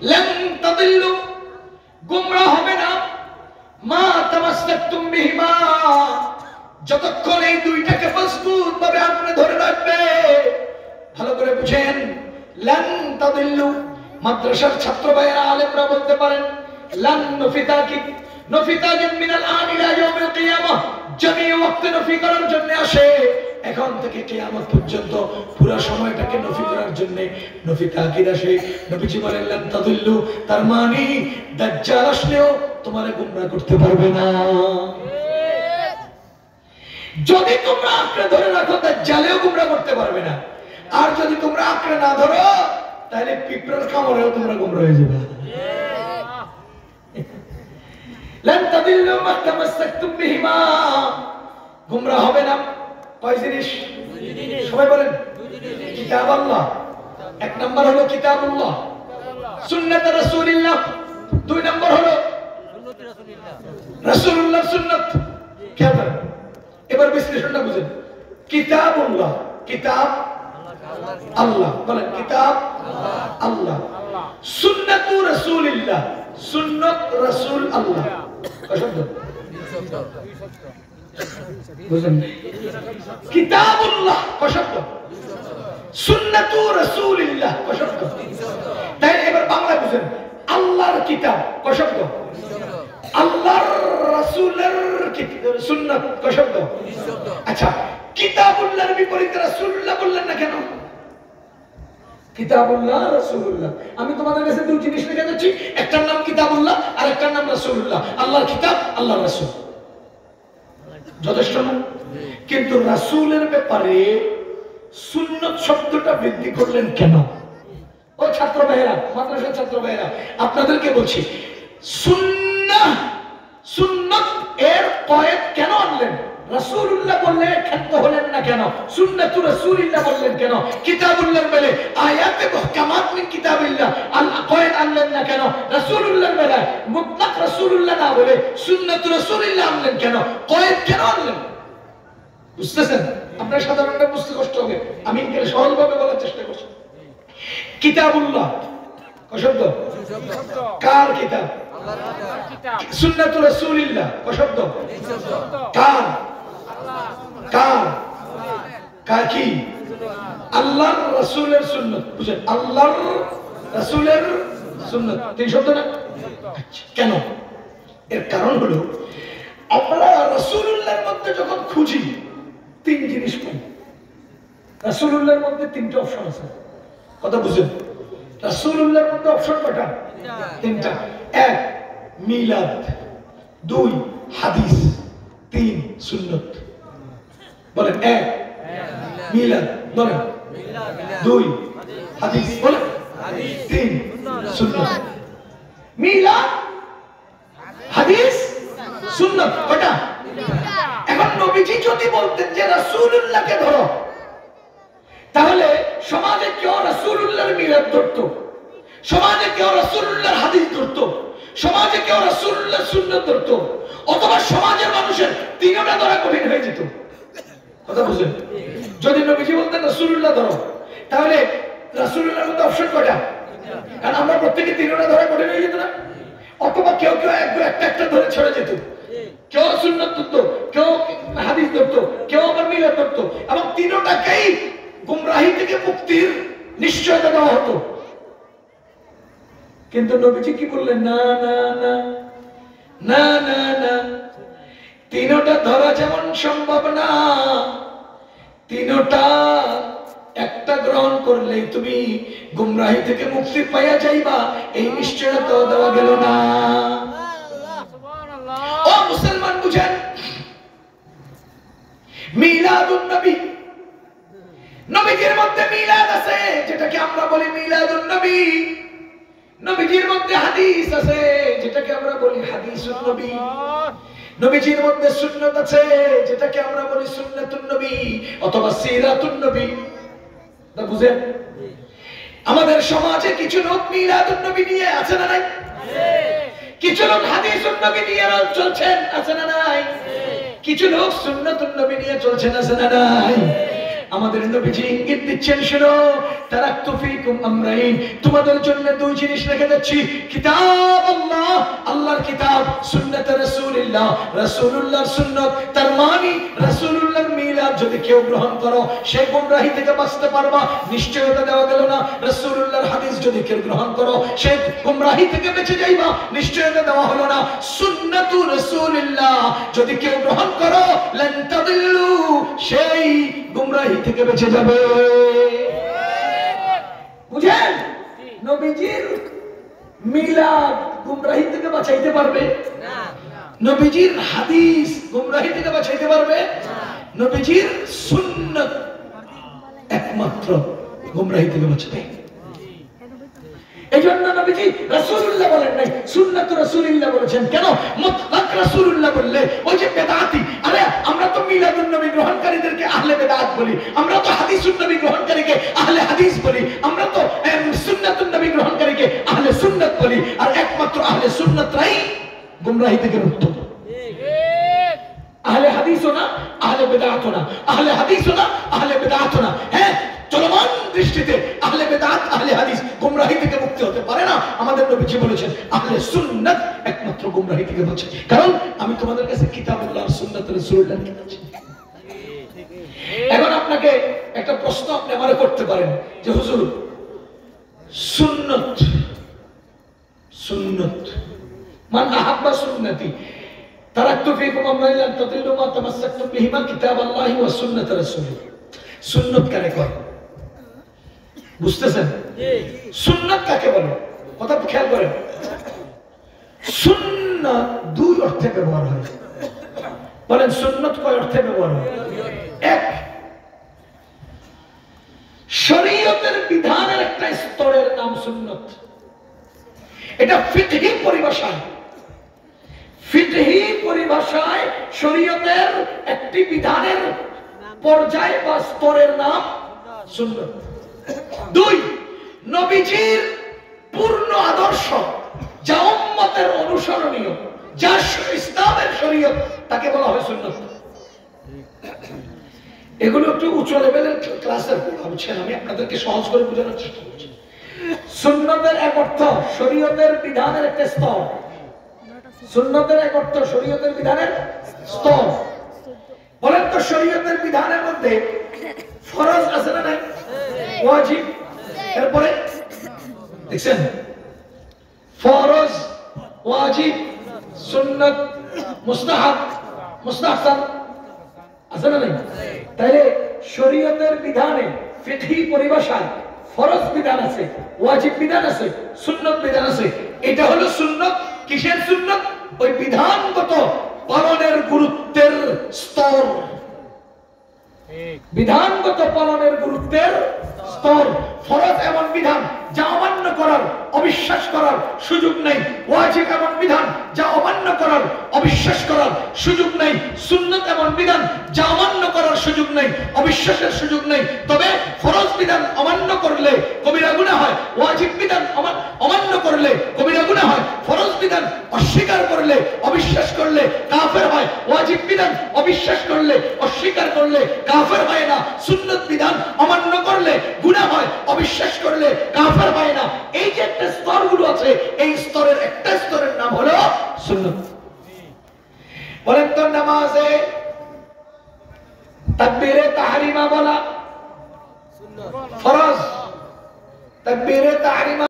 [SPEAKER 1] লান তাদিল্লু, গোমরাহ হবে না, মা তামাসসাকতুম বিহিমা, যতক্ষণ এই দুইটাকে মজবুত ভাবে আপনি ধরে রাখবে, ভালো করে বুঝেন, লান তাদিল্লু। মাদ্রাসার ছাত্র ভাইয়েরা আলেমরা বলতে পারেন লান নফিতাকি, নফিতাকিন মিনাল আন ইলা ইয়াউমিল কিয়ামাহ, জামি ওয়াক্ত নফি করার জন্য আসে। এখন থেকে কিয়ামত পর্যন্ত পুরো সময়টাকে নফি করার জন্য নফিতাকির আসে। নবীজি বলেন লান তাদিল্লু, তার মানে দাজ্জাল আসলেও তোমারে গোমরাহ করতে পারবে না। যদি তোমরা আঁকড়ে ধরে রাখো দাজ্জালেও গোমরাহ করতে পারবে না। আর যদি তোমরা আঁকড়ে না ধরো তাহলে পিঁপড়ার কামড়েও তোমরা গোমরাহ হয়ে যাবে। লান তাদিল্লু মা তামাসসাকতুম বিহিমা, গোমরাহ হবে না। কয় জিনিস? সবাই বলেন কিতাব আল্লাহ, এক নাম্বার হলো কিতাবুল্লাহ, সুন্নাত রাসূলুল্লাহ, দুই নাম্বার হলো রাসূলুল্লাহর সুন্নাত। কেন? এবার বিশ্লেষণটা বুঝেন। কিতাবুল্লাহ, কিতাব আল্লাহ, বলেন কিতাব আল্লাহ। সুন্নাতু রাসূলিল্লাহ, সুন্নাত রাসূল আল্লাহ। কয় শব্দ? বুঝেন? কিতাবুল্লাহ কয় শব্দ? সুন্নাতু রাসূলিল্লাহ কয় শব্দ? তাই এবার বাংলা বুঝেন। আল্লাহর কিতাব কয় শব্দ? আল্লাহর রাসূলের সুন্নাত কয় শব্দ? আচ্ছা, কিতাবুল্লাহর বিপরীতে রাসূলুল্লাহ বললেন না কেন? কিতাবুল্লাহ রাসূলুল্লাহ, আমি তোমাদের কাছে দুই জিনিস লিখে দিচ্ছি, একটার নাম কিতাবুল্লাহ আর একটার নাম রাসূলুল্লাহ। আল্লাহর কিতাব, আল্লাহর রাসূল, যথেষ্ট না? কিন্তু রাসূলের ব্যাপারে সুন্নাত শব্দটা বৃদ্ধি করলেন কেন? ও ছাত্র ভাইয়েরা, মাদ্রাসার ছাত্র ভাইয়েরা, আপনাদেরকে বলছি, সুন্নাহ, সুন্নাত এর কয়েদ কেন আনলেন? রাসূলুল্লাহ বললে ক্ষান্ত হলেন না কেন? সুন্নাতু রাসূলিল্লাহ বললেন কেন? কিতাবুল্লাহর বেলায় আয়াতে মুহকামাত মিন কিতাবিল্লাহ আল্লাহ কয়েদ আনলেন না কেন? রাসূলুল্লাহর বেলায় মুতলাক রাসূলুল্লাহ না বলে সুন্নাতু রাসূলিল্লাহ আনলেন কেন? কয়েদ কেন আনলেন? বুঝতেছেন? আপনার সাধারণত বুঝতে কষ্ট হবে, আমি একেবারে সহজভাবে বলার চেষ্টা করছি। কিতাবুল্লাহ কয় শব্দ? কার কিতাব? আল্লাহর কিতাব। সুন্নাতু রাসূলিল্লাহ কয় শব্দ? কার? কার? কার কি? আল্লাহর রাসূলের সুন্নাত। বুঝেন? আল্লাহর রাসূলের সুন্নাত তিন শব্দ না? আচ্ছা, কেন? এর কারণ হলো আমরা রাসূলুল্লাহর মধ্যে যখন খুঁজি তিন জিনিস পাই। রাসূলুল্লাহর মধ্যে তিনটা অপশন আছে, কথা বুঝেন? রাসূলুল্লাহর মধ্যে অপশন কয়টা? তিনটা। এক মিলাদ, দুই হাদিস, তিন সুন্নাত। বলেন এক মিলাদ, বলেন দুই হাদিস, বলেন তিন সুন্নাত। মিলাদ, হাদিস, সুন্নাত কয়টা? এখন নবীজি যদি বলতেন যে রাসূলুল্লাহকে ধরো, তাহলে সমাজে কেউ রাসূলুল্লাহর মিলাদ ধরতো, সমাজে কেউ রাসূলুল্লাহর হাদিস ধরতো, সমাজে কেউ রাসূলুল্লাহর সুন্নাত ধরতো, অথবা সমাজের মানুষের তিনটা ধরা কঠিন হয়ে যেত। কথা বুঝেন? যদি নবীজি বলতেন রাসূলুল্লাহ ধরো, তাহলে রাসূলুল্লাহর মধ্যে অপশন কয়টা? কারণ আমরা প্রত্যেকে তিনটা ধরা কঠিন হয়ে যেত না? অথবা কেউ কেউ একটা একটা ধরে ছেড়ে যেত, কেউ সুন্নাত ধরতো, কেউ হাদিস ধরতো, কেউ আবার মিলাদ ধরতো, এবং তিনটাকেই গুমরাহি থেকে মুক্তির নিশ্চয়তা দেওয়া হতো। কিন্তু নবীজি কি বললেন? না না না না না না, তিনটা ধরা যেমন সম্ভব না, তিনটা একটা গ্রহণ করলে তুমি গুমরাহি থেকে মুক্তি পাইয়া যাইবা, এই নিশ্চয়তা দেওয়া গেল না। ও মুসলমান বুঝেন, মিলাদুন নবী, নবীজির মধ্যে মিলাদ আছে, যেটাকে আমরা বলি মিলাদুন নবী। নবীজির মধ্যে হাদিস আছে, যেটাকে আমরা বলি হাদিসুন নবী। নবীজির মধ্যে সুন্নাত আছে, যেটাকে আমরা বলি সুন্নাতুন নবী অথবা সিরাতুন নবী। তা বুঝেন? আমাদের সমাজে কিছু লোক মিলাদুন নবী নিয়ে আছে না নাই? কিছু লোক হাদিসুন নবী নিয়ে চলছেন, আছে না নাই? কিছু লোক সুন্নাতুন নবী নিয়ে চলছেন, আছে না নাই? আমাদের নবীজি ইঙ্গিত দিচ্ছেন, শোনো, তারাকতু ফীকুম আমরাইন, তোমাদের জন্য দুই জিনিস রেখে যাচ্ছি, কিতাব আল্লাহ, আল্লাহর কিতাব, সুন্নাত রাসূলুল্লাহ, রাসূলুল্লাহর সুন্নাত। তার মানে রাসূলুল্লাহর মিলাদ যদি কেউ গ্রহণ করো সে গোমরাহি থেকে বাঁচতে পারবা, নিশ্চয়তা দেওয়া গেল না। রাসূলুল্লাহর হাদিস যদি কেউ গ্রহণ করো সে গোমরাহি থেকে বেঁচে যাইবা, নিশ্চয়তা দেওয়া হলো না। সুন্নাতু রাসূলুল্লাহ যদি কেউ গ্রহণ করো লান তাদিল্লু, সেই গোমরাহি থেকে বেঁচে যাবে। বুঝেন? নবীজির মিলাদ গোমরাহি থেকে বাঁচাইতে পারবে না, নবীজির হাদিস গোমরাহি থেকে বাঁচাইতে পারবে না, নবীজির সুন্নাত একমাত্র গোমরাহি থেকে বাঁচাবে। এজন্য নবীজি রাসূলুল্লাহ বলেন নাই, সুন্নাত রাসূলুল্লাহ বলেছেন। কেন? মুতলাক রাসূলুল্লাহ বললে ওই যে বেদাতি, আরে আমরা তো মিলাদুন নবী গ্রহণকারীদেরকে আহলে বেদাত বলি, আমরা তো হাদিসুন নবী গ্রহণকারীকে আহলে হাদিস বলি, আমরা তো সুন্নাতুন নবী গ্রহণকারীকে আহলে সুন্নাত বলি, আর একমাত্র আহলে সুন্নাতরাই গোমরাহি থেকে মুক্ত। আহলে হাদিসও না, আহলে বেদাতও না, আহলে হাদিসও না, আহলে বেদাতও না। হ্যাঁ, চলমান দৃষ্টিতে আহলে বেদাত আহলে হাদিস গোমরাহি থেকে মুক্তি হতে পারে না। আমাদের নবীজি বলেছেন আহলে সুন্নাত একমাত্র গোমরাহি থেকে বাঁচে। কারণ আমি তোমাদের কাছে কিতাবুল্লাহ আর সুন্নাত রাসূলুল্লাহ কিনেছি। এখন আপনাকে একটা প্রশ্ন আপনি আমারে করতে পারেন যে হুজুর, সুন্নাত সুন্নাত মান আহাব্বা সুন্নতি তারাকতু ফীকুম আমরাইন লান তাদিল্লু মা তামাসসাকতুম বিহিমা কিতাবাল্লাহি ওয়া সুন্নাত রাসূলি। সুন্নাত কাকে কয়? বুঝতেছেন? সুন্নাত কাকে বলে? কথা খেয়াল করেন। সুন্নাত দুই অর্থে ব্যবহার হয়। বলেন সুন্নাত কয় অর্থে ব্যবহার হয়? এক, শরীয়তের বিধানের একটা স্তরের নাম সুন্নাত। এটা ফিকহি পরিভাষায়, ফিকহি পরিভাষায় শরীয়তের একটি বিধানের পর্যায় বা স্তরের নাম সুন্নাত। দুই, নবীজির পূর্ণ আদর্শ যা উম্মতের অনুসরণীয়, যা ইসলামের শরীয়ত, তাকে বলা হয় সুন্নাত। এগুলো একটু উচ্চ লেভেলের ক্লাসের বুঝছেন, আমি আপনাদেরকে সহজ করে বোঝানোর চেষ্টা করছি। সুন্নাতের এক অর্থ শরীয়তের বিধানের একটা স্তর, সুন্নাতের এক অর্থ শরীয়তের বিধানের স্তর। বলেন তো শরীয়তের বিধানের মধ্যে ফরজ আছে না নাই? ওয়াজিব, এরপরে দেখছেন ফরজ, ওয়াজিব, সুন্নাত, মুস্তাহাব, মুস্তাহসান আছে না নাই? তাহলে শরীয়তের বিধানে ফিকহি পরিভাষায় ফরজ বিধান আছে, ওয়াজিব বিধান আছে, সুন্নাত বিধান আছে। এটা হলো সুন্নাত। কিসের সুন্নাত? ওই বিধানগত পালনের গুরুত্বের স্তর, বিধানগত পালনের গুরুত্বের স্তর। ফরজ এমন বিধান যা অমান্য করার, অবিশ্বাস করার সুযোগ নেই। ওয়াজিব এমন বিধান যা অমান্য করার, অবিশ্বাস করার সুযোগ নেই। সুন্নাত এমন বিধান যা অমান্য করার সুযোগ নেই, অবিশ্বাসের সুযোগ নেই। তবে ফরজ বিধান অমান্য করলে কবিরা গুনাহ হয়, ওয়াজিব বিধান অমান্য করলে কবিরা গুনাহ হয়, ফরজ বিধান অস্বীকার করলে, অবিশ্বাস করলে কাফের হয়, ওয়াজিব বিধান অবিশ্বাস করলে, অস্বীকার করলে কাফের হয় না। সুন্নাত বিধান অমান্য করলে গুনাহ হয়, অবিশ্বাস করলে কাফের হয় না। এই যে একটা স্তরগুলো আছে, এই স্তরের একটা স্তরের নাম হলো সুন্নাত। বলেন তো নামাজে তাকবীরে তাহরিমা বলা সুন্নাত, ফরজ। তাকবীরে তাহরিমা